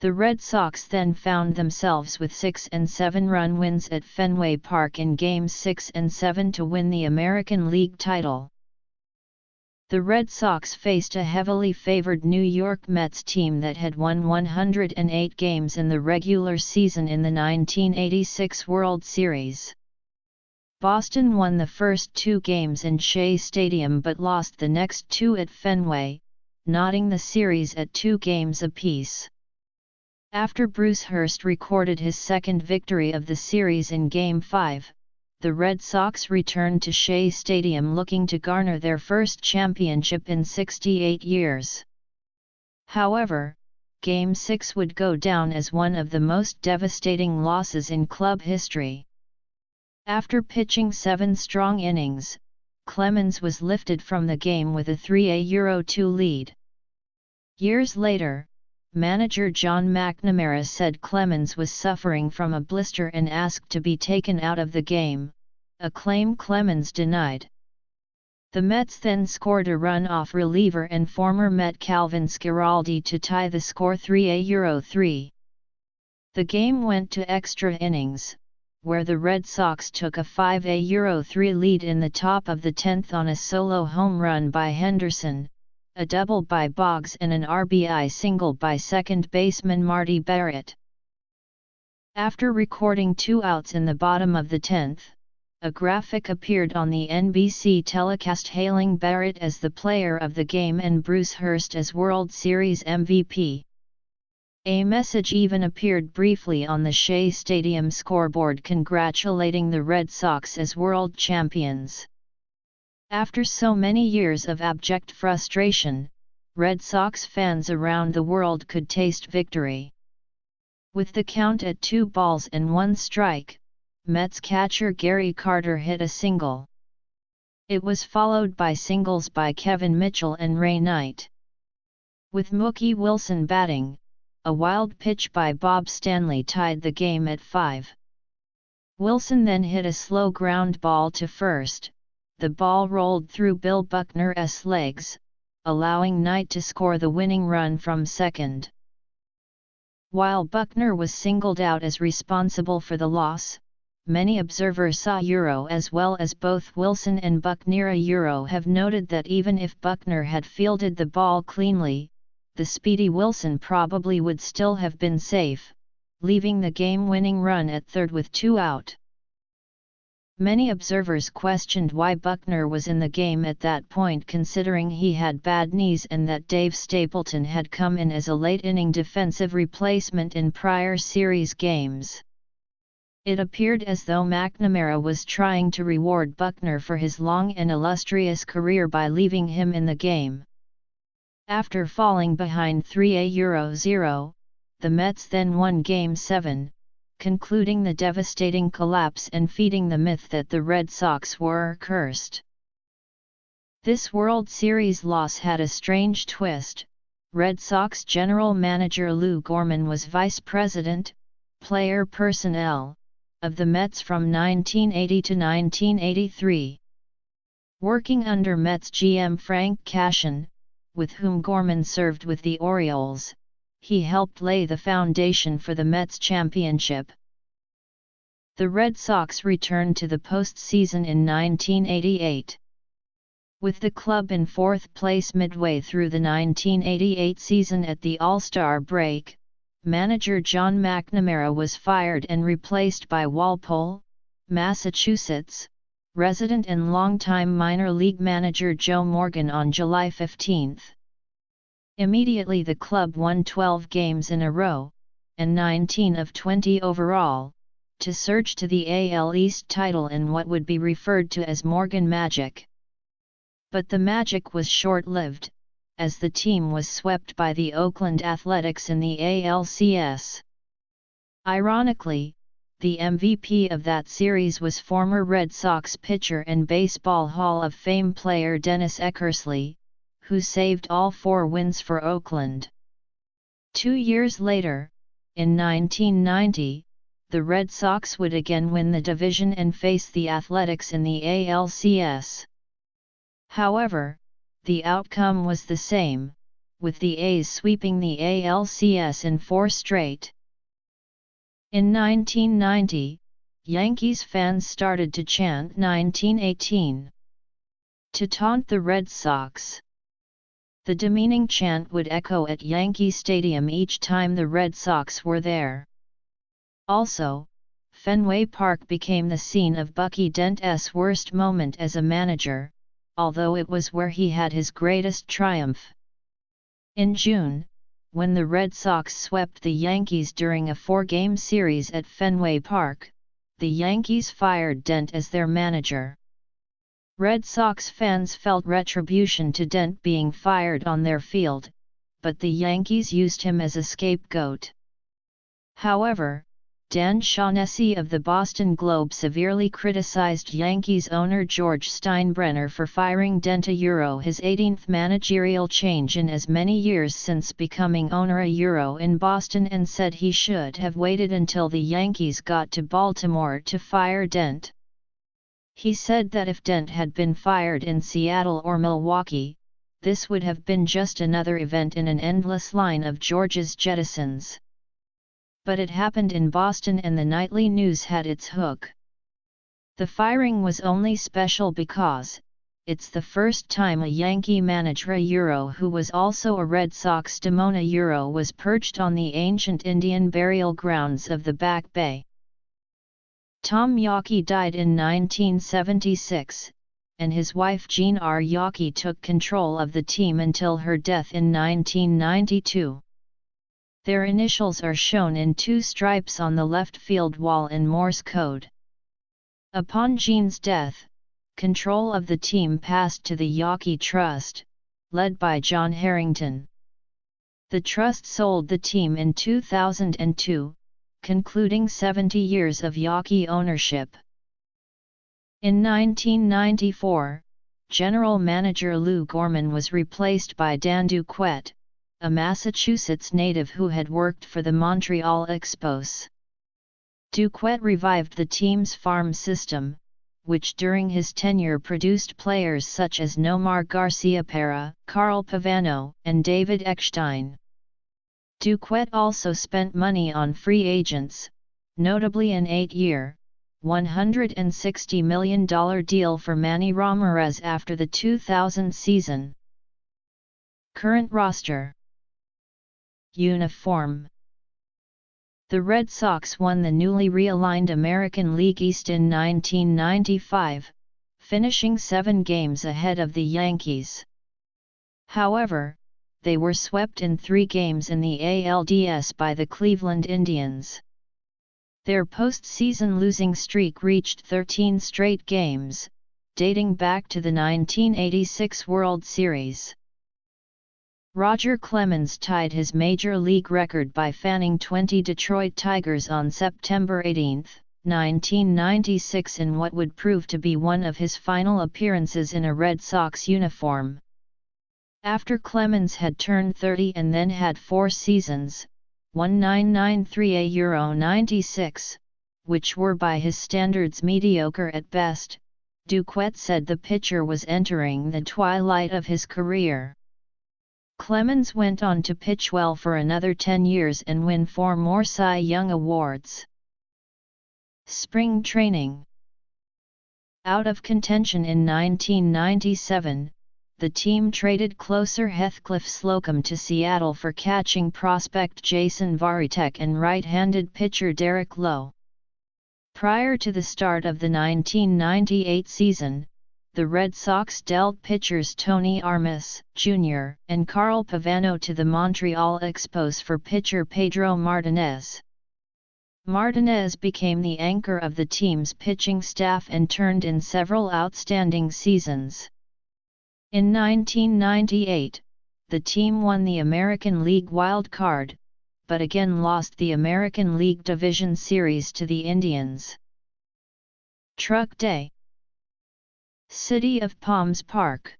The Red Sox then found themselves with 6 and 7 run wins at Fenway Park in Games 6 and 7 to win the American League title. The Red Sox faced a heavily favored New York Mets team that had won 108 games in the regular season in the 1986 World Series. Boston won the first 2 games in Shea Stadium but lost the next 2 at Fenway, knotting the series at 2 games apiece. After Bruce Hurst recorded his second victory of the series in Game 5, the Red Sox returned to Shea Stadium looking to garner their first championship in 68 years. However, Game 6 would go down as one of the most devastating losses in club history. After pitching 7 strong innings, Clemens was lifted from the game with a 3-2 lead. Years later, manager John McNamara said Clemens was suffering from a blister and asked to be taken out of the game, a claim Clemens denied. The Mets then scored a run off reliever and former Met Calvin Schiraldi to tie the score 3-3. The game went to extra innings, where the Red Sox took a 5-3 lead in the top of the 10th on a solo home run by Henderson, a double by Boggs and an RBI single by second baseman Marty Barrett. After recording 2 outs in the bottom of the 10th, a graphic appeared on the NBC telecast hailing Barrett as the player of the game and Bruce Hurst as World Series MVP. A message even appeared briefly on the Shea Stadium scoreboard congratulating the Red Sox as world champions. After so many years of abject frustration, Red Sox fans around the world could taste victory. With the count at 2-1, Mets catcher Gary Carter hit a single. It was followed by singles by Kevin Mitchell and Ray Knight. With Mookie Wilson batting, a wild pitch by Bob Stanley tied the game at 5. Wilson then hit a slow ground ball to first. The ball rolled through Bill Buckner's legs, allowing Knight to score the winning run from second. While Buckner was singled out as responsible for the loss, many observers saw Euro as well as both Wilson and Buckner have noted that even if Buckner had fielded the ball cleanly, the speedy Wilson probably would still have been safe, leaving the game-winning run at third with 2 out. Many observers questioned why Buckner was in the game at that point considering he had bad knees and that Dave Stapleton had come in as a late-inning defensive replacement in prior series games. It appeared as though McNamara was trying to reward Buckner for his long and illustrious career by leaving him in the game. After falling behind 3-0, the Mets then won Game 7, concluding the devastating collapse and feeding the myth that the Red Sox were cursed. This World Series loss had a strange twist. Red Sox general manager Lou Gorman was vice president, player personnel, of the Mets from 1980 to 1983. Working under Mets GM Frank Cashen, with whom Gorman served with the Orioles, he helped lay the foundation for the Mets championship. The Red Sox returned to the postseason in 1988. With the club in 4th place midway through the 1988 season at the All-Star break, manager John McNamara was fired and replaced by Walpole, Massachusetts, resident and longtime minor league manager Joe Morgan on July 15. Immediately the club won 12 games in a row, and 19 of 20 overall, to surge to the AL East title in what would be referred to as Morgan Magic. But the magic was short-lived, as the team was swept by the Oakland Athletics in the ALCS. Ironically, the MVP of that series was former Red Sox pitcher and Baseball Hall of Fame player Dennis Eckersley, who saved all 4 wins for Oakland. 2 years later, in 1990, the Red Sox would again win the division and face the Athletics in the ALCS. However, the outcome was the same, with the A's sweeping the ALCS in 4 straight. In 1990, Yankees fans started to chant 1918 to taunt the Red Sox. The demeaning chant would echo at Yankee Stadium each time the Red Sox were there. Also, Fenway Park became the scene of Bucky Dent's worst moment as a manager, although it was where he had his greatest triumph. In June, when the Red Sox swept the Yankees during a 4-game series at Fenway Park, the Yankees fired Dent as their manager. Red Sox fans felt retribution to Dent being fired on their field, but the Yankees used him as a scapegoat. However, Dan Shaughnessy of the Boston Globe severely criticized Yankees owner George Steinbrenner for firing Dent his 18th managerial change in as many years since becoming owner in Boston, and said he should have waited until the Yankees got to Baltimore to fire Dent. He said that if Dent had been fired in Seattle or Milwaukee, this would have been just another event in an endless line of George's jettisons. But it happened in Boston and the nightly news had its hook. The firing was only special because it's the first time a Yankee manager who was also a Red Sox demona was perched on the ancient Indian burial grounds of the Back Bay. Tom Yawkey died in 1976, and his wife Jean R. Yawkey took control of the team until her death in 1992. Their initials are shown in 2 stripes on the left field wall in Morse code. Upon Jean's death, control of the team passed to the Yawkey Trust, led by John Harrington. The trust sold the team in 2002, concluding 70 years of Yawkey ownership. In 1994, General Manager Lou Gorman was replaced by Dan Duquette, a Massachusetts native who had worked for the Montreal Expos. Duquette revived the team's farm system, which during his tenure produced players such as Nomar Garciaparra, Carl Pavano, and David Eckstein. Duquette also spent money on free agents, notably an 8-year, $160 million deal for Manny Ramirez after the 2000 season. Current roster. Uniform. The Red Sox won the newly realigned American League East in 1995, finishing 7 games ahead of the Yankees. However, they were swept in 3 games in the ALDS by the Cleveland Indians. Their postseason losing streak reached 13 straight games, dating back to the 1986 World Series. Roger Clemens tied his major league record by fanning 20 Detroit Tigers on September 18, 1996 in what would prove to be one of his final appearances in a Red Sox uniform. After Clemens had turned 30 and then had 4 seasons, 1993 Euro 96, which were by his standards mediocre at best, Duquette said the pitcher was entering the twilight of his career. Clemens went on to pitch well for another 10 years and win 4 more Cy Young Awards. Spring training. Out of contention in 1997, the team traded closer Heathcliff Slocum to Seattle for catching prospect Jason Varitek and right-handed pitcher Derek Lowe. Prior to the start of the 1998 season, the Red Sox dealt pitchers Tony Armas, Jr., and Carl Pavano to the Montreal Expos for pitcher Pedro Martinez. Martinez became the anchor of the team's pitching staff and turned in several outstanding seasons. In 1998, the team won the American League Wild Card, but again lost the American League Division Series to the Indians. Truck Day. City of Palms Park.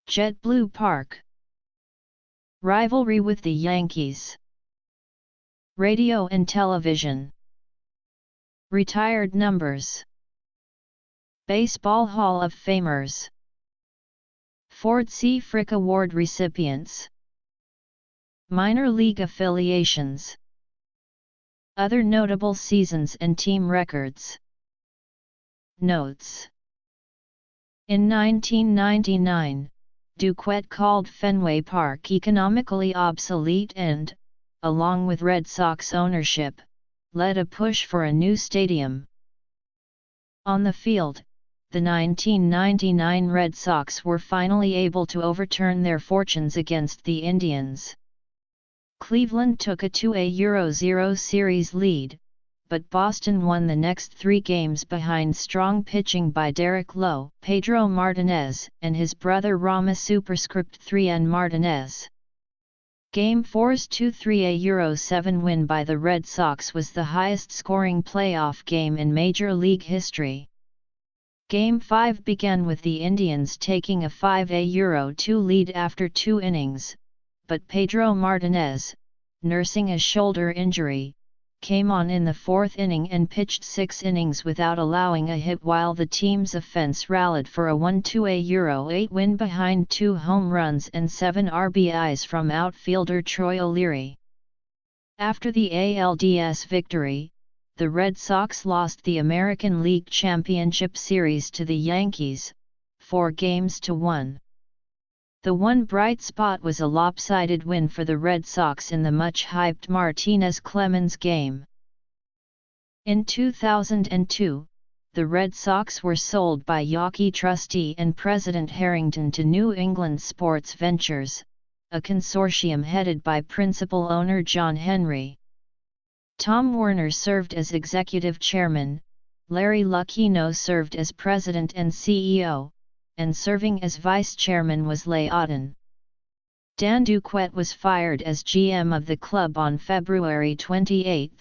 JetBlue Park. Rivalry with the Yankees. Radio and television. Retired numbers. Baseball Hall of Famers. Ford C. Frick Award recipients. Minor league affiliations. Other notable seasons and team records. Notes. In 1999, Duquette called Fenway Park economically obsolete and, along with Red Sox ownership, led a push for a new stadium. On the field, the 1999 Red Sox were finally able to overturn their fortunes against the Indians. Cleveland took a 2-0 series lead, but Boston won the next 3 games behind strong pitching by Derek Lowe, Pedro Martinez, and his brother Rama superscript 3N Martinez. Game 4's 2-3-7 win by the Red Sox was the highest-scoring playoff game in Major League history. Game 5 began with the Indians taking a 5-2 lead after 2 innings, but Pedro Martinez, nursing a shoulder injury, came on in the 4th inning and pitched 6 innings without allowing a hit while the team's offense rallied for a 1-2-8 win behind 2 home runs and 7 RBIs from outfielder Troy O'Leary. After the ALDS victory, the Red Sox lost the American League Championship Series to the Yankees, 4-1. The one bright spot was a lopsided win for the Red Sox in the much-hyped Martinez-Clemens game. In 2002, the Red Sox were sold by Yawkey trustee and President Harrington to New England Sports Ventures, a consortium headed by principal owner John Henry. Tom Werner served as executive chairman, Larry Lucchino served as president and CEO, and serving as vice chairman was Leigh Otten. Dan Duquette was fired as GM of the club on February 28,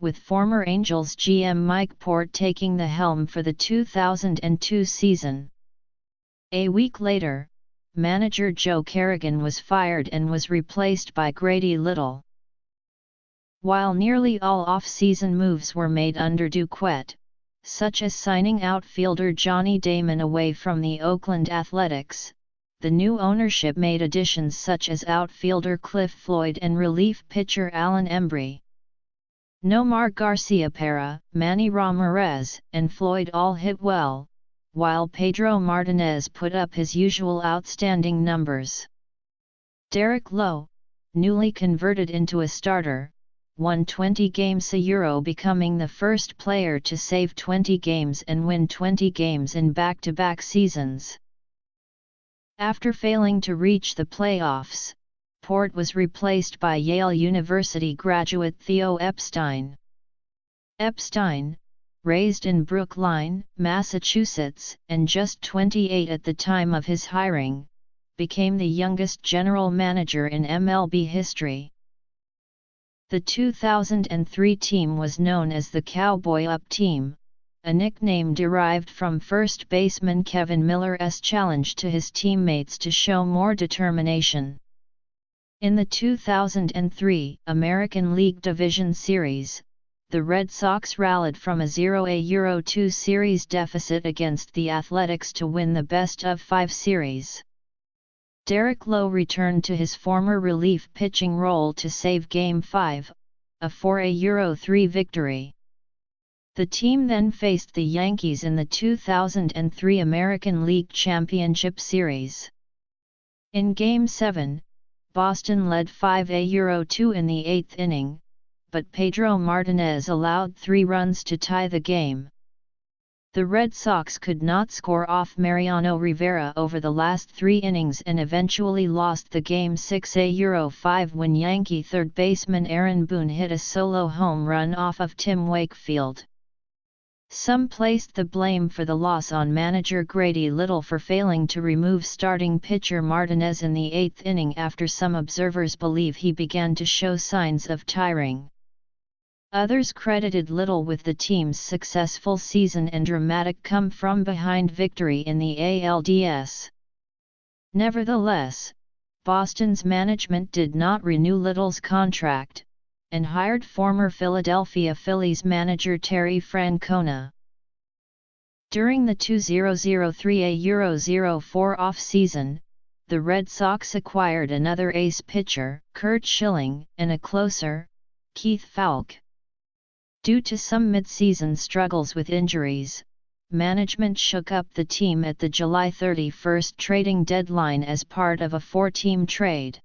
with former Angels GM Mike Port taking the helm for the 2002 season. A week later, manager Joe Kerrigan was fired and was replaced by Grady Little. While nearly all off-season moves were made under Duquette, such as signing outfielder Johnny Damon away from the Oakland Athletics, the new ownership made additions such as outfielder Cliff Floyd and relief pitcher Alan Embry. Nomar Garciaparra, Manny Ramirez, and Floyd all hit well, while Pedro Martinez put up his usual outstanding numbers. Derek Lowe, newly converted into a starter, won 20 games becoming the first player to save 20 games and win 20 games in back-to-back seasons. After failing to reach the playoffs, Port was replaced by Yale University graduate Theo Epstein. Epstein, raised in Brookline, Massachusetts, and just 28 at the time of his hiring, became the youngest general manager in MLB history. The 2003 team was known as the Cowboy Up Team, a nickname derived from first baseman Kevin Miller's challenge to his teammates to show more determination. In the 2003 American League Division Series, the Red Sox rallied from a 0-2 series deficit against the Athletics to win the best-of-5 series. Derek Lowe returned to his former relief pitching role to save Game 5, a 4-3 victory. The team then faced the Yankees in the 2003 American League Championship Series. In Game 7, Boston led 5-2 in the 8th inning, but Pedro Martinez allowed 3 runs to tie the game. The Red Sox could not score off Mariano Rivera over the last 3 innings and eventually lost the game 6-5 when Yankee third baseman Aaron Boone hit a solo home run off of Tim Wakefield. Some placed the blame for the loss on manager Grady Little for failing to remove starting pitcher Martinez in the 8th inning after some observers believe he began to show signs of tiring. Others credited Little with the team's successful season and dramatic come-from-behind victory in the ALDS. Nevertheless, Boston's management did not renew Little's contract, and hired former Philadelphia Phillies manager Terry Francona. During the 2003-04 off-season, the Red Sox acquired another ace pitcher, Curt Schilling, and a closer, Keith Falk. Due to some mid-season struggles with injuries, management shook up the team at the July 31 trading deadline as part of a four-team trade.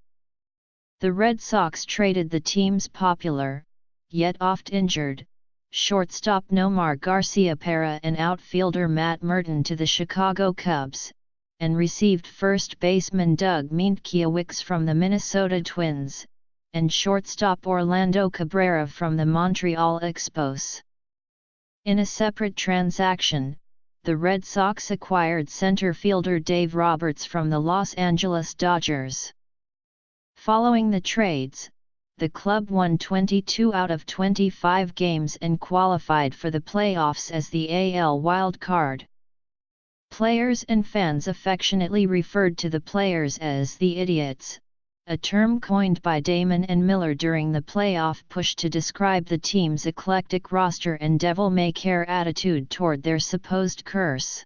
The Red Sox traded the team's popular, yet oft-injured, shortstop Nomar Garciaparra and outfielder Matt Merton to the Chicago Cubs, and received first baseman Doug Mientkiewicz from the Minnesota Twins, and shortstop Orlando Cabrera from the Montreal Expos. In a separate transaction, the Red Sox acquired center fielder Dave Roberts from the Los Angeles Dodgers. Following the trades, the club won 22 out of 25 games and qualified for the playoffs as the AL wild card. Players and fans affectionately referred to the players as the Idiots, a term coined by Damon and Miller during the playoff push to describe the team's eclectic roster and devil-may-care attitude toward their supposed curse.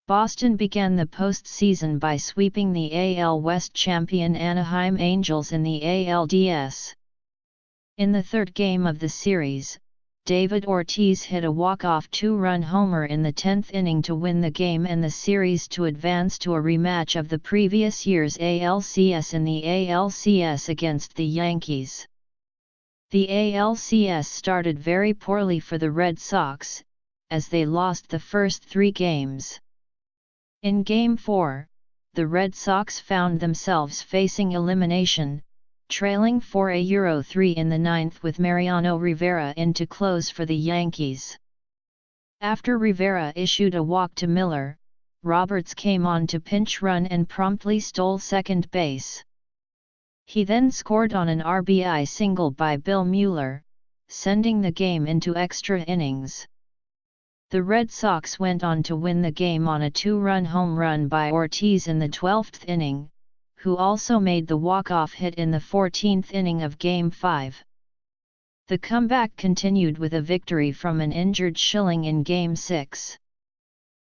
Boston began the postseason by sweeping the AL West champion Anaheim Angels in the ALDS. In the third game of the series, David Ortiz hit a walk-off two-run homer in the 10th inning to win the game and the series to advance to a rematch of the previous year's ALCS in the ALCS against the Yankees. The ALCS started very poorly for the Red Sox, as they lost the first three games. In Game 4, the Red Sox found themselves facing elimination, trailing 4-3 in the ninth with Mariano Rivera in to close for the Yankees. After Rivera issued a walk to Miller, Roberts came on to pinch run and promptly stole second base. He then scored on an RBI single by Bill Mueller, sending the game into extra innings. The Red Sox went on to win the game on a two-run home run by Ortiz in the 12th inning, who also made the walk-off hit in the 14th inning of Game 5. The comeback continued with a victory from an injured Schilling in Game 6.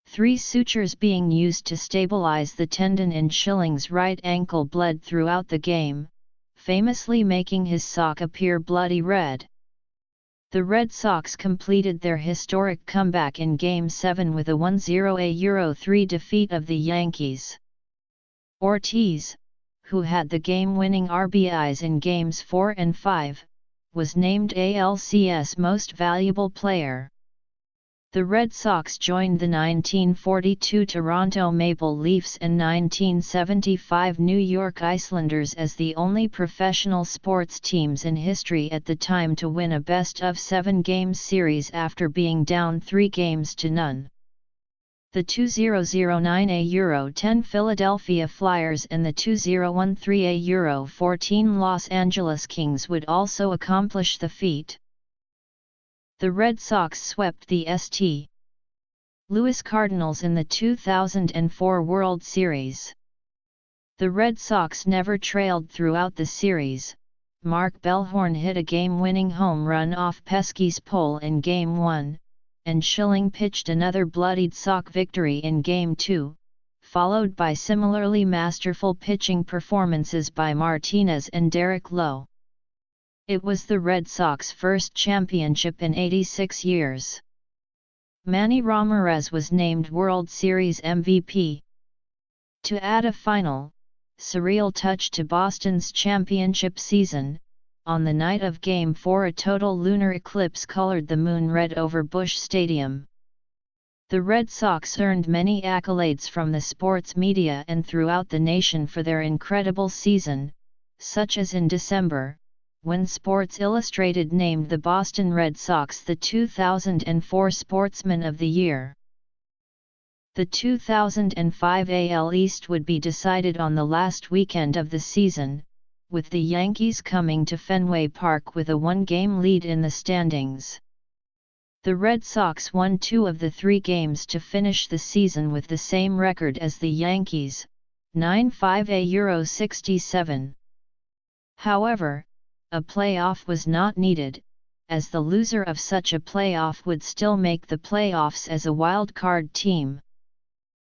3 sutures being used to stabilize the tendon in Schilling's right ankle bled throughout the game, famously making his sock appear bloody red. The Red Sox completed their historic comeback in Game 7 with a 1-0-3 defeat of the Yankees. Ortiz, who had the game-winning RBIs in Games 4 and 5, was named ALCS Most Valuable Player. The Red Sox joined the 1942 Toronto Maple Leafs and 1975 New York Islanders as the only professional sports teams in history at the time to win a best-of-7 game series after being down 3-0. The 2009-10 Philadelphia Flyers and the 2013-14 Los Angeles Kings would also accomplish the feat. The Red Sox swept the St. Louis Cardinals in the 2004 World Series. The Red Sox never trailed throughout the series. Mark Bellhorn hit a game-winning home run off Pesky's pole in Game 1, and Schilling pitched another bloodied Sox victory in Game 2, followed by similarly masterful pitching performances by Martinez and Derek Lowe. It was the Red Sox' first championship in 86 years. Manny Ramirez was named World Series MVP. To add a final, surreal touch to Boston's championship season, on the night of Game 4 a total lunar eclipse colored the moon red over Busch Stadium. The Red Sox earned many accolades from the sports media and throughout the nation for their incredible season, such as in December, when Sports Illustrated named the Boston Red Sox the 2004 Sportsman of the Year. The 2005 AL East would be decided on the last weekend of the season, with the Yankees coming to Fenway Park with a 1-game lead in the standings. The Red Sox won 2 of the 3 games to finish the season with the same record as the Yankees, €95 €67. However, a playoff was not needed, as the loser of such a playoff would still make the playoffs as a wild-card team.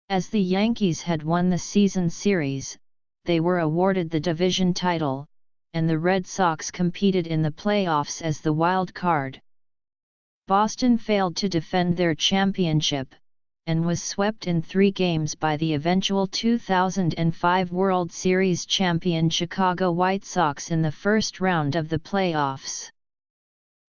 As the Yankees had won the season series, they were awarded the division title, and the Red Sox competed in the playoffs as the wild card. Boston failed to defend their championship, and was swept in 3 games by the eventual 2005 World Series champion Chicago White Sox in the first round of the playoffs.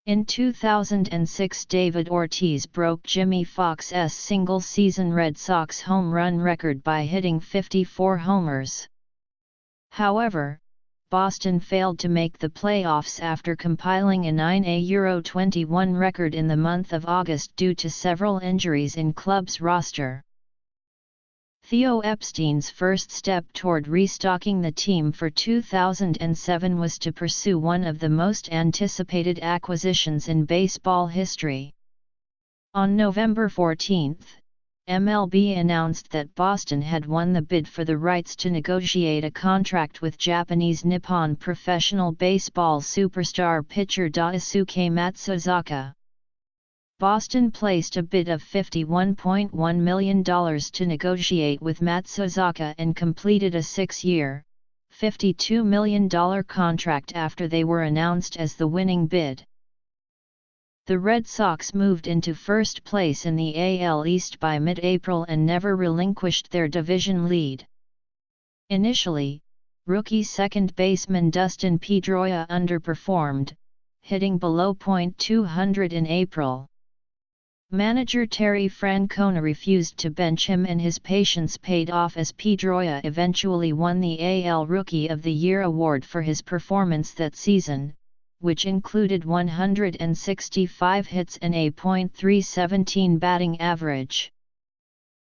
In 2006, David Ortiz broke Jimmy Foxx's single-season Red Sox home run record by hitting 54 homers. However, Boston failed to make the playoffs after compiling a 9-21 record in the month of August due to several injuries in club's roster. Theo Epstein's first step toward restocking the team for 2007 was to pursue one of the most anticipated acquisitions in baseball history. On November 14, MLB announced that Boston had won the bid for the rights to negotiate a contract with Japanese Nippon professional baseball superstar pitcher Daisuke Matsuzaka. Boston placed a bid of $51.1 million to negotiate with Matsuzaka and completed a 6-year, $52 million contract after they were announced as the winning bid. The Red Sox moved into first place in the AL East by mid-April and never relinquished their division lead. Initially, rookie second baseman Dustin Pedroia underperformed, hitting below .200 in April. Manager Terry Francona refused to bench him, and his patience paid off as Pedroia eventually won the AL Rookie of the Year award for his performance that season, which included 165 hits and a .317 batting average.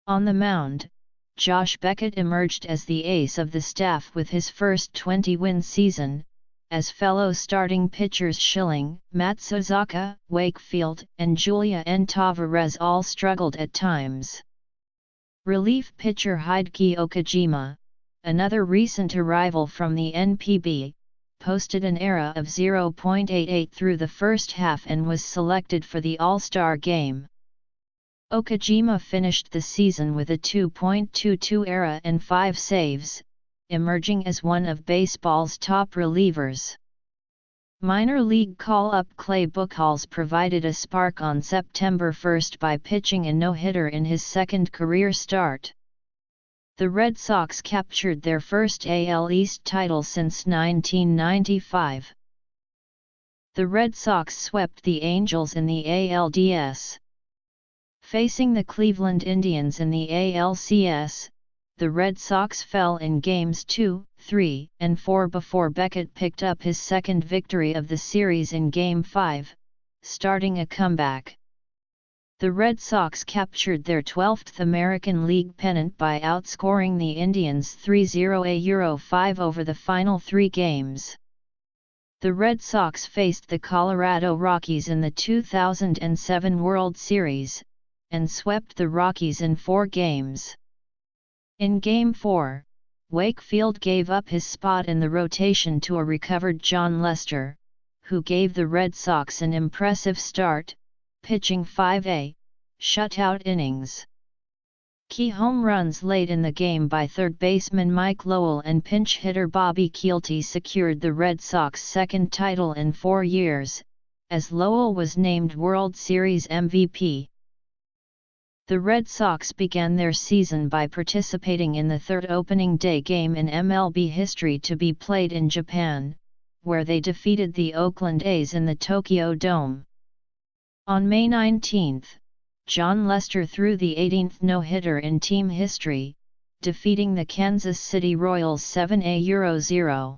On the mound, Josh Beckett emerged as the ace of the staff with his first 20-win season, as fellow starting pitchers Schilling, Matsuzaka, Wakefield, and Julian Tavares all struggled at times. Relief pitcher Hideki Okajima, another recent arrival from the NPB, posted an ERA of 0.88 through the first half and was selected for the All-Star game. Okajima finished the season with a 2.22 ERA and 5 saves, emerging as one of baseball's top relievers. Minor league call-up Clay Buchholz provided a spark on September 1 by pitching a no-hitter in his second career start. The Red Sox captured their first AL East title since 1995. The Red Sox swept the Angels in the ALDS. Facing the Cleveland Indians in the ALCS, the Red Sox fell in games 2, 3, and 4 before Beckett picked up his second victory of the series in Game 5, starting a comeback. The Red Sox captured their 12th American League pennant by outscoring the Indians 3-0 over the final 3 games. The Red Sox faced the Colorado Rockies in the 2007 World Series, and swept the Rockies in 4 games. In Game 4, Wakefield gave up his spot in the rotation to a recovered John Lester, who gave the Red Sox an impressive start, pitching 5 shutout innings. Key home runs late in the game by third baseman Mike Lowell and pinch hitter Bobby Kielty secured the Red Sox' second title in 4 years, as Lowell was named World Series MVP. The Red Sox began their season by participating in the third opening day game in MLB history to be played in Japan, where they defeated the Oakland A's in the Tokyo Dome. On May 19, John Lester threw the 18th no-hitter in team history, defeating the Kansas City Royals 7-0.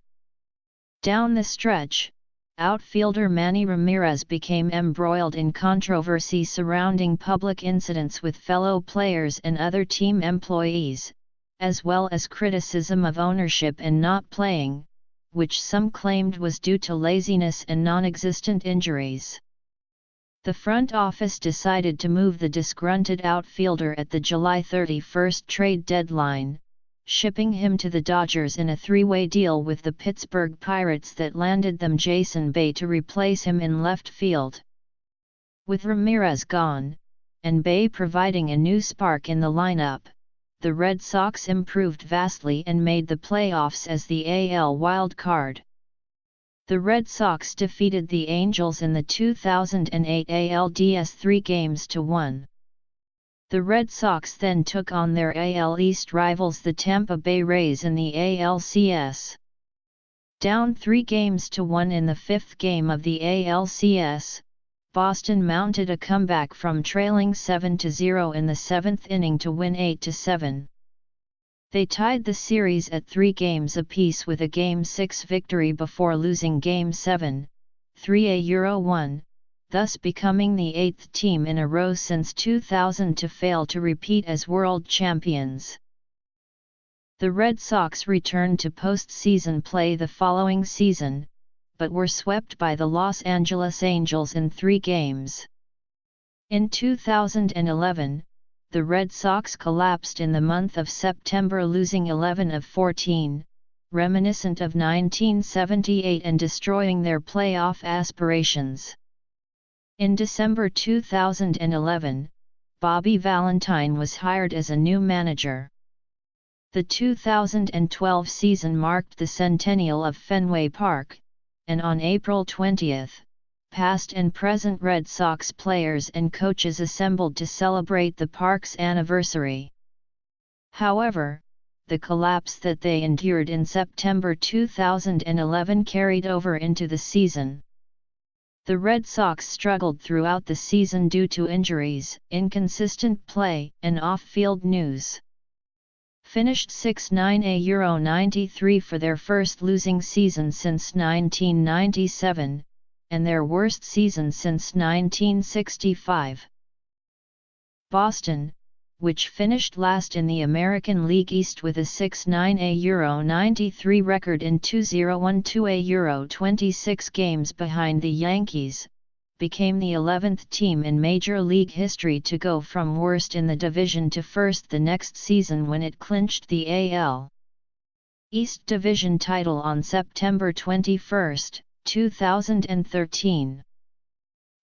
Down the stretch, outfielder Manny Ramirez became embroiled in controversy surrounding public incidents with fellow players and other team employees, as well as criticism of ownership and not playing, which some claimed was due to laziness and non-existent injuries. The front office decided to move the disgruntled outfielder at the July 31 trade deadline, shipping him to the Dodgers in a three-way deal with the Pittsburgh Pirates that landed them Jason Bay to replace him in left field. With Ramirez gone, and Bay providing a new spark in the lineup, the Red Sox improved vastly and made the playoffs as the AL wild card. The Red Sox defeated the Angels in the 2008 ALDS 3-1. The Red Sox then took on their AL East rivals the Tampa Bay Rays in the ALCS. Down 3-1 in the fifth game of the ALCS, Boston mounted a comeback from trailing 7-0 in the seventh inning to win 8-7. They tied the series at 3 games apiece with a Game 6 victory before losing Game 7, 3-1, thus becoming the 8th team in a row since 2000 to fail to repeat as world champions. The Red Sox returned to postseason play the following season, but were swept by the Los Angeles Angels in 3 games. In 2011, the Red Sox collapsed in the month of September, losing 11 of 14, reminiscent of 1978 and destroying their playoff aspirations. In December 2011, Bobby Valentine was hired as a new manager. The 2012 season marked the centennial of Fenway Park, and on April 20, past and present Red Sox players and coaches assembled to celebrate the park's anniversary. However, the collapse that they endured in September 2011 carried over into the season. The Red Sox struggled throughout the season due to injuries, inconsistent play, and off-field news. Finished 6-9 for their first losing season since 1997, and their worst season since 1965. Boston, which finished last in the American League East with a 6-9 record in 2012 26 games behind the Yankees, became the 11th team in Major League history to go from worst in the division to first the next season when it clinched the AL East Division title on September 21, 2013.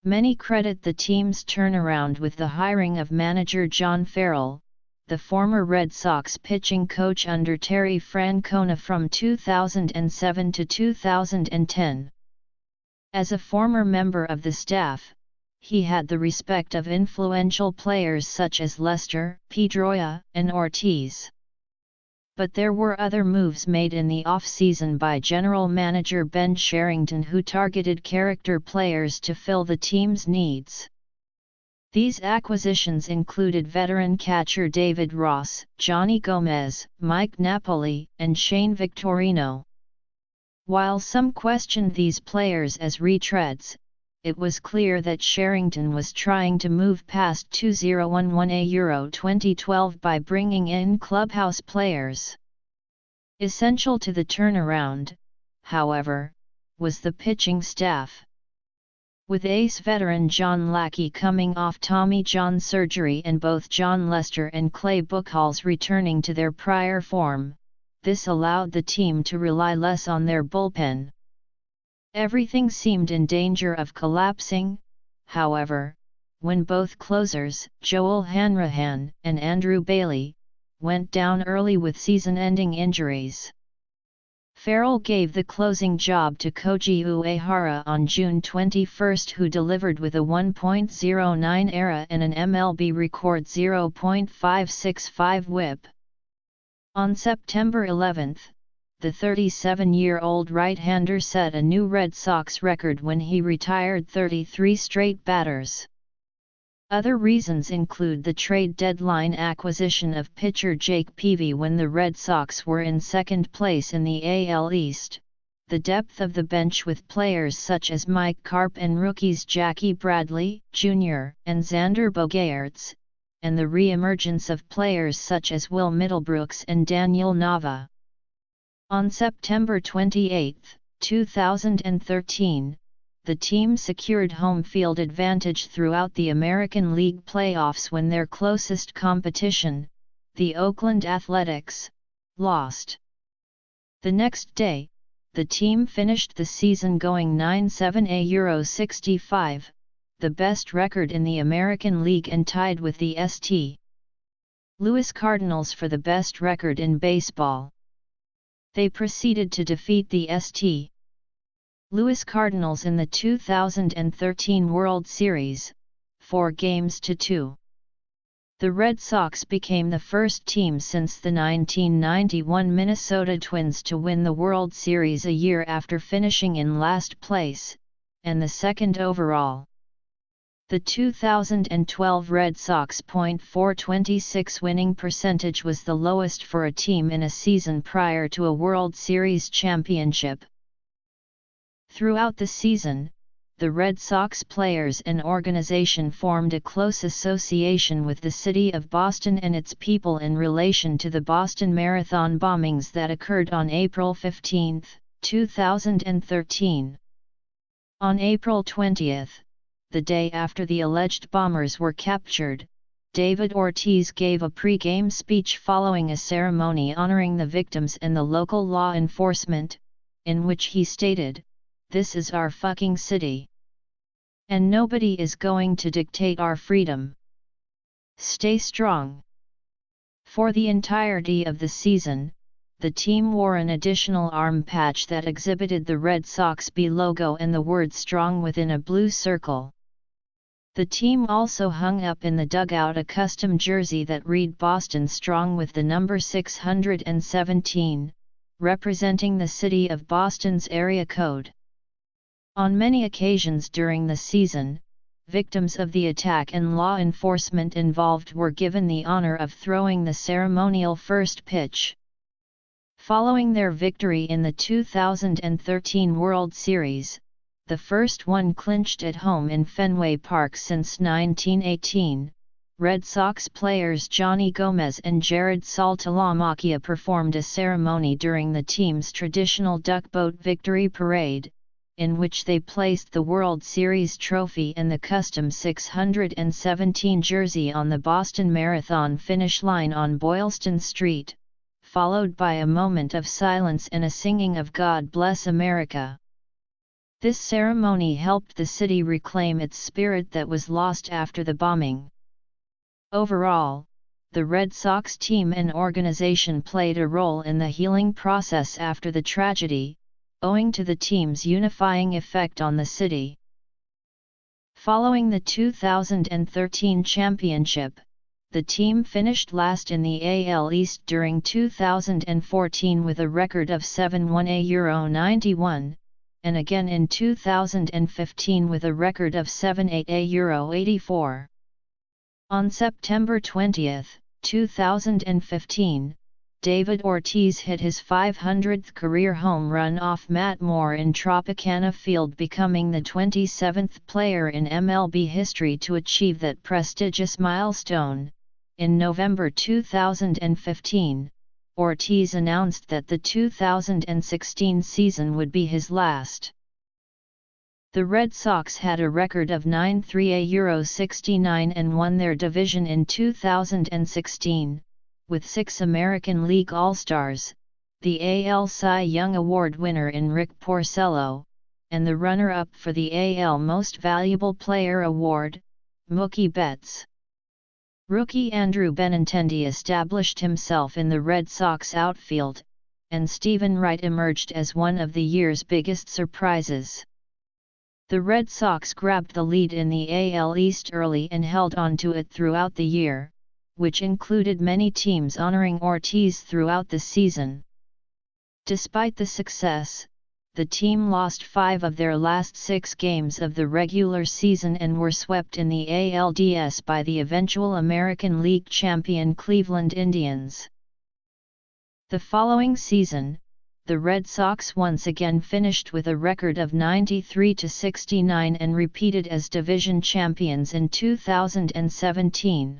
Many credit the team's turnaround with the hiring of manager John Farrell, the former Red Sox pitching coach under Terry Francona from 2007 to 2010. As a former member of the staff, he had the respect of influential players such as Lester, Pedroia, and Ortiz. But there were other moves made in the off-season by general manager Ben Sherrington who targeted character players to fill the team's needs. These acquisitions included veteran catcher David Ross, Johnny Gomez, Mike Napoli, and Shane Victorino. While some questioned these players as retreads, it was clear that Sherrington was trying to move past 2011 2012 by bringing in clubhouse players. Essential to the turnaround, however, was the pitching staff. With ace veteran John Lackey coming off Tommy John surgery and both John Lester and Clay Buchholz returning to their prior form, this allowed the team to rely less on their bullpen. Everything seemed in danger of collapsing, however, when both closers, Joel Hanrahan and Andrew Bailey, went down early with season-ending injuries. Farrell gave the closing job to Koji Uehara on June 21, who delivered with a 1.09 ERA and an MLB record 0.565 WHIP. On September 11, the 37-year-old right-hander set a new Red Sox record when he retired 33 straight batters. Other reasons include the trade deadline acquisition of pitcher Jake Peavy when the Red Sox were in second place in the AL East, the depth of the bench with players such as Mike Carp and rookies Jackie Bradley, Jr., and Xander Bogaerts, and the re-emergence of players such as Will Middlebrooks and Daniel Nava. On September 28, 2013, the team secured home field advantage throughout the American League playoffs when their closest competition, the Oakland Athletics, lost. The next day, the team finished the season going 9-7 €65, the best record in the American League and tied with the St. Louis Cardinals for the best record in baseball. They proceeded to defeat the St. Louis Cardinals in the 2013 World Series, 4-2. The Red Sox became the first team since the 1991 Minnesota Twins to win the World Series a year after finishing in last place, and the second overall. The 2012 Red Sox .426 winning percentage was the lowest for a team in a season prior to a World Series championship. Throughout the season, the Red Sox players and organization formed a close association with the city of Boston and its people in relation to the Boston Marathon bombings that occurred on April 15, 2013. On April 20, the day after the alleged bombers were captured, David Ortiz gave a pre-game speech following a ceremony honoring the victims and the local law enforcement, in which he stated, "This is our fucking city. And nobody is going to dictate our freedom. Stay strong." For the entirety of the season, the team wore an additional arm patch that exhibited the Red Sox B logo and the word "strong" within a blue circle. The team also hung up in the dugout a custom jersey that read "Boston Strong" with the number 617, representing the city of Boston's area code. On many occasions during the season, victims of the attack and law enforcement involved were given the honor of throwing the ceremonial first pitch. Following their victory in the 2013 World Series, the first one clinched at home in Fenway Park since 1918, Red Sox players Johnny Gomez and Jared Saltalamacchia performed a ceremony during the team's traditional Duckboat Victory Parade, in which they placed the World Series trophy and the custom 617 jersey on the Boston Marathon finish line on Boylston Street, followed by a moment of silence and a singing of "God Bless America." This ceremony helped the city reclaim its spirit that was lost after the bombing. Overall, the Red Sox team and organization played a role in the healing process after the tragedy, owing to the team's unifying effect on the city. Following the 2013 championship, the team finished last in the AL East during 2014 with a record of 7-1 €91, and again in 2015 with a record of 7-8 €84. On September 20, 2015, David Ortiz hit his 500th career home run off Matt Moore in Tropicana Field, becoming the 27th player in MLB history to achieve that prestigious milestone. In November 2015, Ortiz announced that the 2016 season would be his last. The Red Sox had a record of 9-3 €69 and won their division in 2016, with 6 American League All-Stars, the AL Cy Young Award winner in Rick Porcello, and the runner-up for the AL Most Valuable Player Award, Mookie Betts. Rookie Andrew Benintendi established himself in the Red Sox outfield, and Stephen Wright emerged as one of the year's biggest surprises. The Red Sox grabbed the lead in the AL East early and held on to it throughout the year, which included many teams honoring Ortiz throughout the season. Despite the success, the team lost 5 of their last 6 games of the regular season and were swept in the ALDS by the eventual American League champion Cleveland Indians. The following season, the Red Sox once again finished with a record of 93-69 and repeated as division champions in 2017.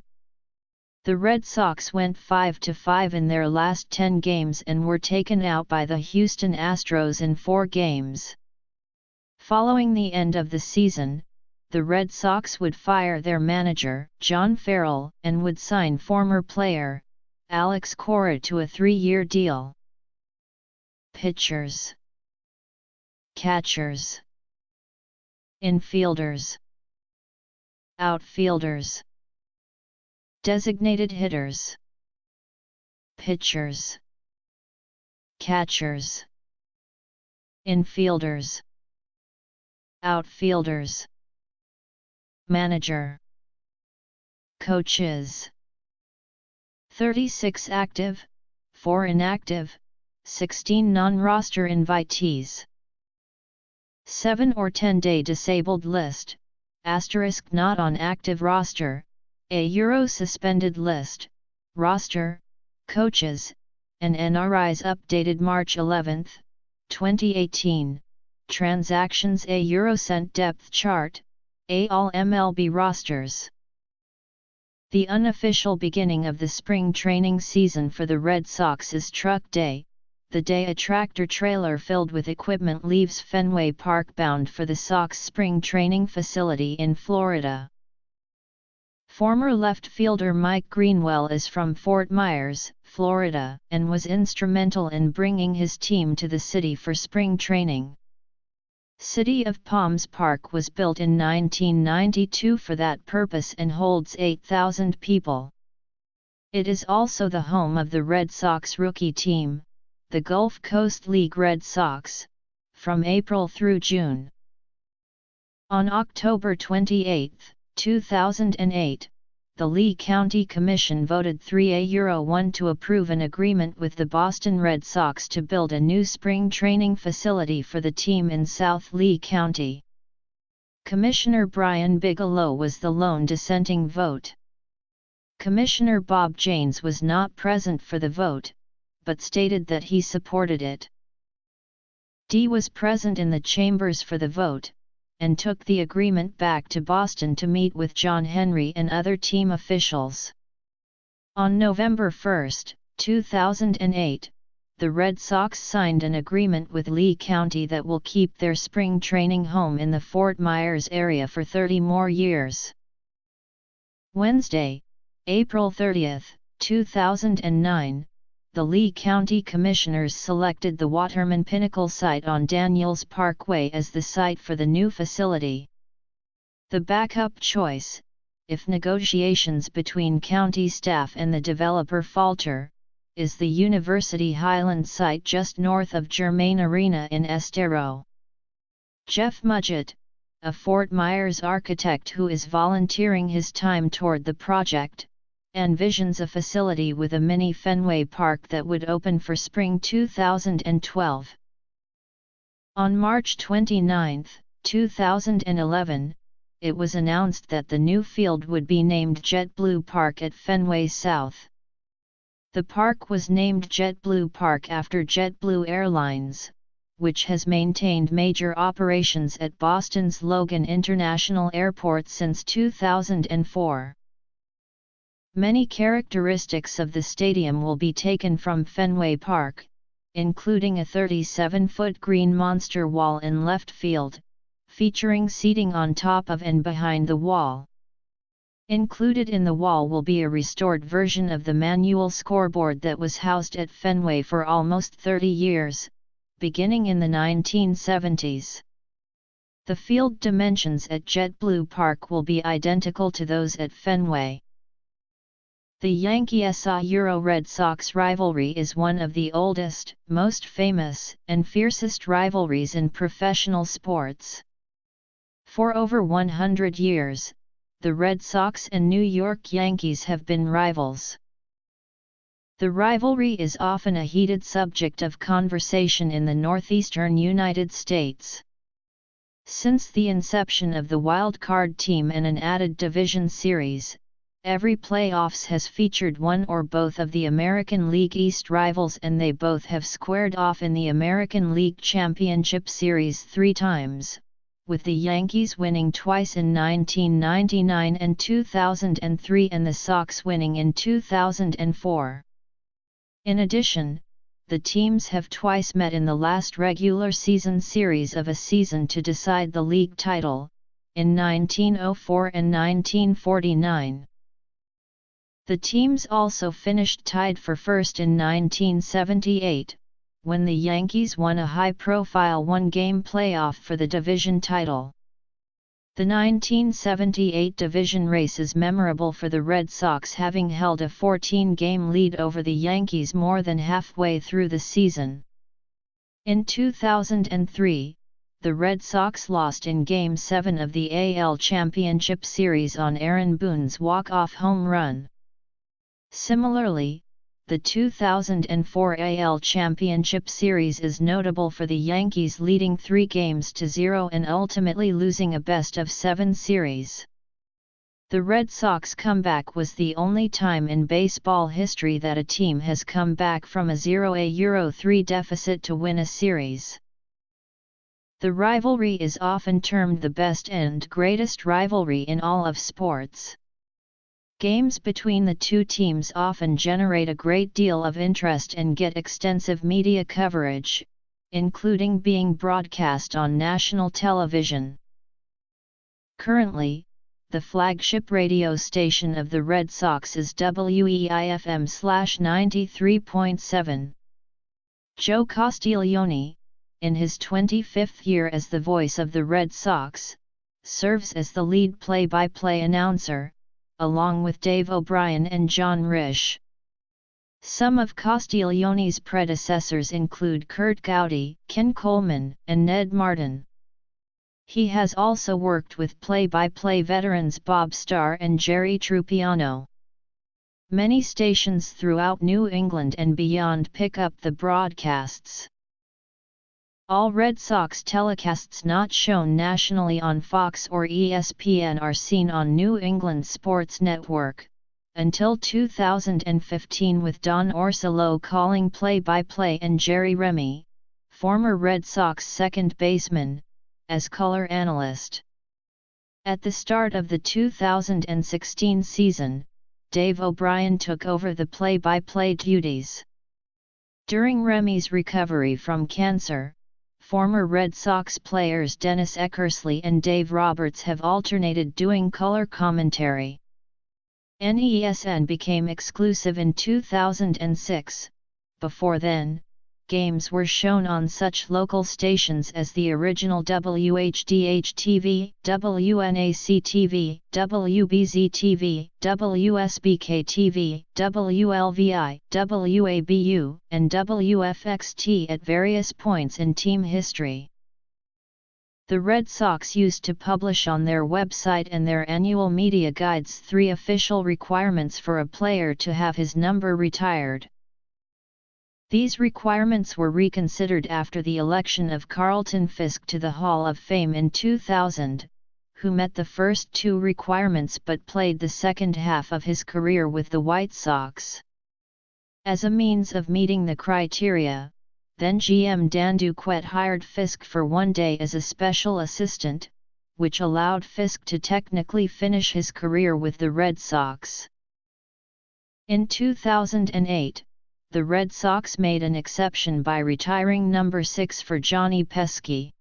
The Red Sox went 5-5 in their last 10 games and were taken out by the Houston Astros in 4 games. Following the end of the season, the Red Sox would fire their manager, John Farrell, and would sign former player, Alex Cora to a 3-year deal. Pitchers, catchers, infielders, outfielders, designated hitters, pitchers, catchers, infielders, outfielders, manager, coaches. 36 active, 4 inactive, 16 non-roster invitees. 7 or 10-day disabled list, asterisk not on active roster, a Euro suspended list, roster, coaches, and NRIs updated March 11, 2018, transactions a Eurocent depth chart, a all MLB rosters. The unofficial beginning of the spring training season for the Red Sox is Truck Day, the day a tractor-trailer filled with equipment leaves Fenway Park bound for the Sox spring training facility in Florida. Former left fielder Mike Greenwell is from Fort Myers, Florida, and was instrumental in bringing his team to the city for spring training. City of Palms Park was built in 1992 for that purpose and holds 8,000 people. It is also the home of the Red Sox rookie team, the Gulf Coast League Red Sox, from April through June. On October 28, 2008, the Lee County Commission voted 3-1 to approve an agreement with the Boston Red Sox to build a new spring training facility for the team in South Lee County. Commissioner Brian Bigelow was the lone dissenting vote. Commissioner Bob Janes was not present for the vote, but stated that he supported it. D was present in the chambers for the vote, and took the agreement back to Boston to meet with John Henry and other team officials. On November 1, 2008, the Red Sox signed an agreement with Lee County that will keep their spring training home in the Fort Myers area for 30 more years. Wednesday, April 30, 2009, the Lee County Commissioners selected the Waterman Pinnacle site on Daniels Parkway as the site for the new facility. The backup choice, if negotiations between county staff and the developer falter, is the University Highland site just north of Germain Arena in Estero. Jeff Mudgett, a Fort Myers architect who is volunteering his time toward the project, envisions a facility with a mini Fenway Park that would open for spring 2012. On March 29, 2011, it was announced that the new field would be named JetBlue Park at Fenway South. The park was named JetBlue Park after JetBlue Airlines, which has maintained major operations at Boston's Logan International Airport since 2004. Many characteristics of the stadium will be taken from Fenway Park, including a 37-foot green monster wall in left field, featuring seating on top of and behind the wall. Included in the wall will be a restored version of the manual scoreboard that was housed at Fenway for almost 30 years, beginning in the 1970s. The field dimensions at JetBlue Park will be identical to those at Fenway. The Yankee-Red Sox rivalry is one of the oldest, most famous, and fiercest rivalries in professional sports. For over 100 years, the Red Sox and New York Yankees have been rivals. The rivalry is often a heated subject of conversation in the northeastern United States. Since the inception of the wild card team and an added division series, every playoffs has featured one or both of the American League East rivals, and they both have squared off in the American League Championship Series 3 times, with the Yankees winning twice in 1999 and 2003 and the Sox winning in 2004. In addition, the teams have twice met in the last regular season series of a season to decide the league title, in 1904 and 1949. The teams also finished tied for first in 1978, when the Yankees won a high-profile one-game playoff for the division title. The 1978 division race is memorable for the Red Sox having held a 14-game lead over the Yankees more than halfway through the season. In 2003, the Red Sox lost in Game 7 of the AL Championship Series on Aaron Boone's walk-off home run. Similarly, the 2004 AL Championship Series is notable for the Yankees leading 3-0 and ultimately losing a best-of-7 series. The Red Sox comeback was the only time in baseball history that a team has come back from a 0-3 deficit to win a series. The rivalry is often termed the best and greatest rivalry in all of sports. Games between the two teams often generate a great deal of interest and get extensive media coverage, including being broadcast on national television. Currently, the flagship radio station of the Red Sox is WEIFM/93.7. Joe Castiglione, in his 25th year as the voice of the Red Sox, serves as the lead play-by-play announcer, along with Dave O'Brien and John Risch. Some of Castiglione's predecessors include Kurt Gowdy, Ken Coleman, and Ned Martin. He has also worked with play-by-play veterans Bob Starr and Jerry Trupiano. Many stations throughout New England and beyond pick up the broadcasts. All Red Sox telecasts not shown nationally on Fox or ESPN are seen on New England Sports Network, until 2015 with Don Orsillo calling play-by-play and Jerry Remy, former Red Sox second baseman, as color analyst. At the start of the 2016 season, Dave O'Brien took over the play-by-play duties. During Remy's recovery from cancer, former Red Sox players Dennis Eckersley and Dave Roberts have alternated doing color commentary. NESN became exclusive in 2006. Before then, games were shown on such local stations as the original WHDH-TV, WNAC-TV, WBZ-TV, WSBK-TV, WLVI, WABU, and WFXT at various points in team history. The Red Sox used to publish on their website and their annual media guides 3 official requirements for a player to have his number retired. These requirements were reconsidered after the election of Carlton Fisk to the Hall of Fame in 2000, who met the first 2 requirements but played the second half of his career with the White Sox. As a means of meeting the criteria, then GM Dan Duquette hired Fisk for 1 day as a special assistant, which allowed Fisk to technically finish his career with the Red Sox. In 2008, the Red Sox made an exception by retiring number 6 for Johnny Pesky.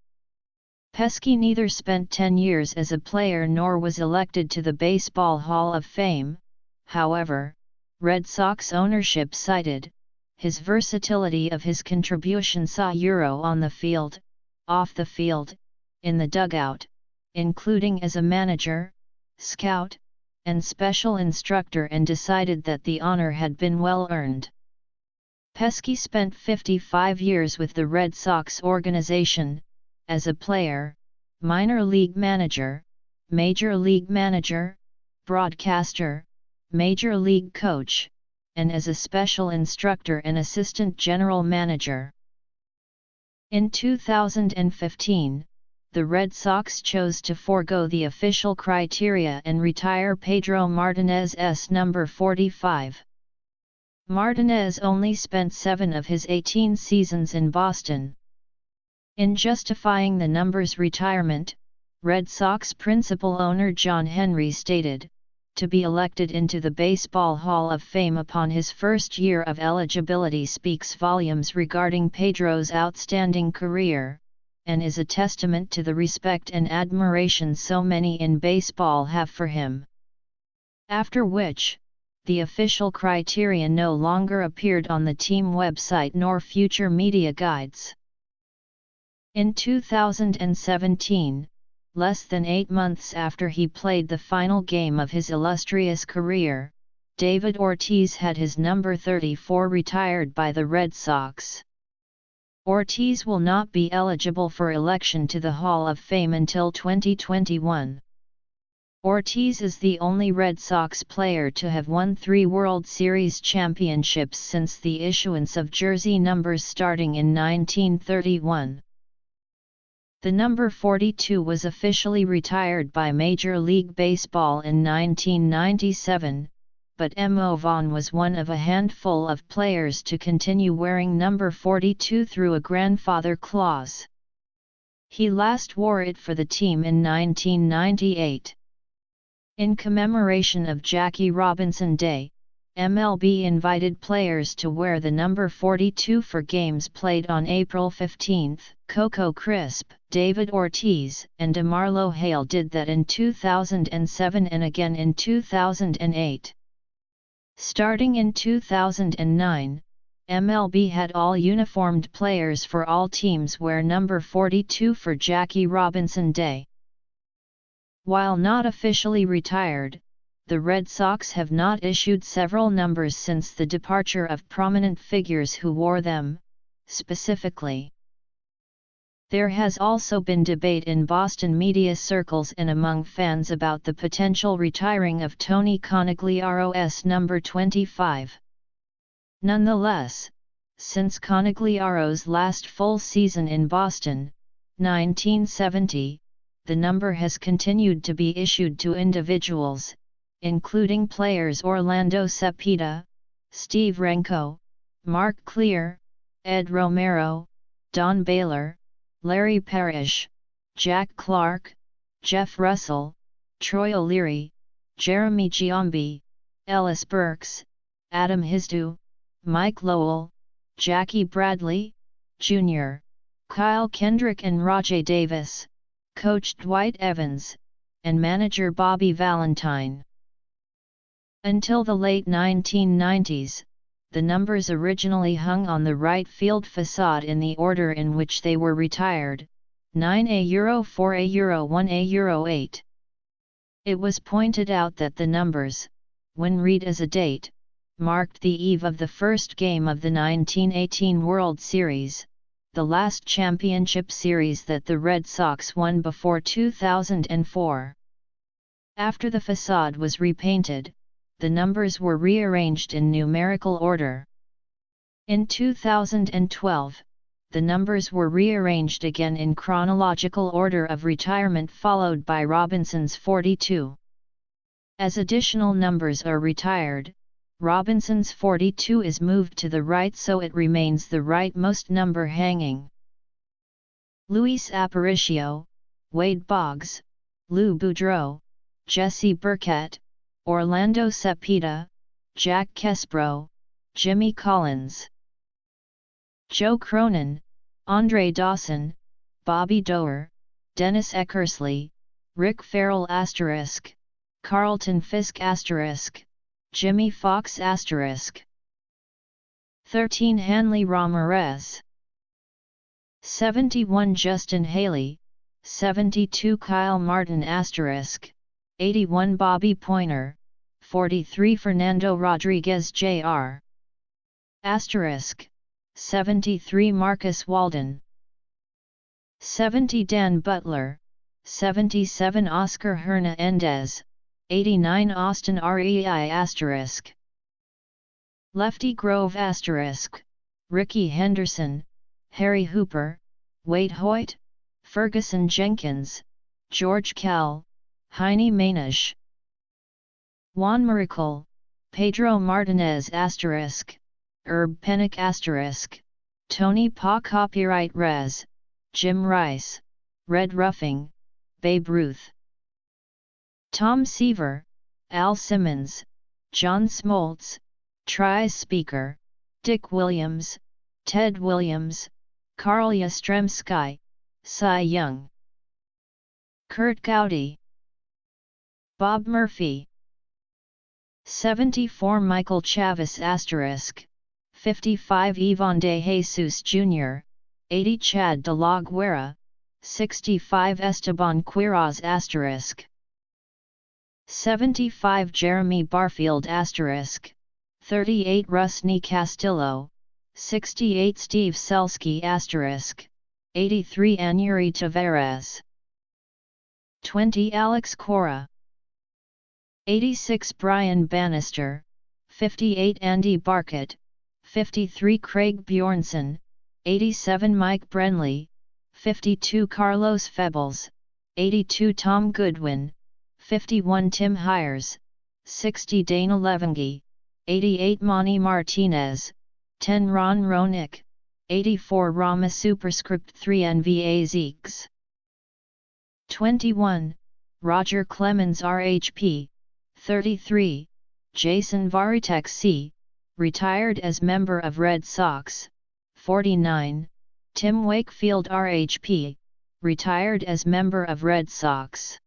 Pesky neither spent 10 years as a player nor was elected to the Baseball Hall of Fame. However, Red Sox ownership cited his versatility of his contributions on the field, off the field, in the dugout, including as a manager, scout, and special instructor, and decided that the honor had been well earned. Pesky spent 55 years with the Red Sox organization, as a player, minor league manager, major league manager, broadcaster, major league coach, and as a special instructor and assistant general manager. In 2015, the Red Sox chose to forego the official criteria and retire Pedro Martinez's number 45. Martinez only spent 7 of his 18 seasons in Boston. In justifying the number's retirement, Red Sox principal owner John Henry stated, "To be elected into the Baseball Hall of Fame upon his first year of eligibility speaks volumes regarding Pedro's outstanding career, and is a testament to the respect and admiration so many in baseball have for him." After which, the official criteria no longer appeared on the team website nor future media guides. In 2017, less than 8 months after he played the final game of his illustrious career, David Ortiz had his number 34 retired by the Red Sox. Ortiz will not be eligible for election to the Hall of Fame until 2021. Ortiz is the only Red Sox player to have won 3 World Series championships since the issuance of jersey numbers starting in 1931. The number 42 was officially retired by Major League Baseball in 1997, but Mo Vaughn was one of a handful of players to continue wearing number 42 through a grandfather clause. He last wore it for the team in 1998. In commemoration of Jackie Robinson Day, MLB invited players to wear the number 42 for games played on April 15. Coco Crisp, David Ortiz, and DeMarlo Hale did that in 2007 and again in 2008. Starting in 2009, MLB had all uniformed players for all teams wear number 42 for Jackie Robinson Day. While not officially retired, the Red Sox have not issued several numbers since the departure of prominent figures who wore them, specifically. There has also been debate in Boston media circles and among fans about the potential retiring of Tony Conigliaro's number 25. Nonetheless, since Conigliaro's last full season in Boston, 1970, the number has continued to be issued to individuals, including players Orlando Cepeda, Steve Renko, Mark Clear, Ed Romero, Don Baylor, Larry Parrish, Jack Clark, Jeff Russell, Troy O'Leary, Jeremy Giambi, Ellis Burks, Adam Hizdu, Mike Lowell, Jackie Bradley, Jr., Kyle Kendrick and Rajai Davis, Coach Dwight Evans, and manager Bobby Valentine. Until the late 1990s, the numbers originally hung on the right field facade in the order in which they were retired, 9A, 4A, 1A, 8. It was pointed out that the numbers, when read as a date, marked the eve of the first game of the 1918 World Series, the last championship series that the Red Sox won before 2004. After the facade was repainted, the numbers were rearranged in numerical order. In 2012, the numbers were rearranged again in chronological order of retirement followed by Robinson's 42. As additional numbers are retired, Robinson's 42 is moved to the right so it remains the rightmost number hanging. Luis Aparicio, Wade Boggs, Lou Boudreau, Jesse Burkett, Orlando Cepeda, Jack Kespro, Jimmy Collins, Joe Cronin, Andre Dawson, Bobby Doerr, Dennis Eckersley, Rick Farrell *, Carlton Fisk *, Jimmy Fox * 13 Hanley Ramirez, 71 Justin Haley, 72 Kyle Martin * 81 Bobby Poyner, 43 Fernando Rodriguez Jr. * 73 Marcus Walden, 70 Dan Butler, 77 Oscar Hernandez, 89 Austin Rei *, Lefty Grove *, Ricky Henderson, Harry Hooper, Wade Hoyt, Ferguson Jenkins, George Kell, Heine Mainish, Juan Miracle, Pedro Martinez *, Herb Pennock *, Tony Pa Copyright Res, Jim Rice, Red Ruffing, Babe Ruth, Tom Seaver, Al Simmons, John Smoltz, Tries Speaker, Dick Williams, Ted Williams, Carl Yastrzemski, Cy Young, Kurt Gowdy, Bob Murphy. 74 Michael Chavis *, 55 Ivan de Jesus Jr., 80 Chad de la Guerra, 65 Esteban Quiroz *, 75 Jeremy Barfield *, 38 Rusney Castillo, 68 Steve Selsky *, 83 Anuri Tavares, 20 Alex Cora, 86 Brian Bannister, 58 Andy Barkett, 53 Craig Bjornsson, 87 Mike Brenly, 52 Carlos Febles, 82 Tom Goodwin, 51 Tim Hires, 60 Dana Levangi, 88 Manny Martinez, 10 Ron Ronick, 84 Rama Superscript 3 NVA Zeeks, 21 Roger Clemens RHP, 33 Jason Varitek C., retired as member of Red Sox, 49 Tim Wakefield RHP, retired as member of Red Sox.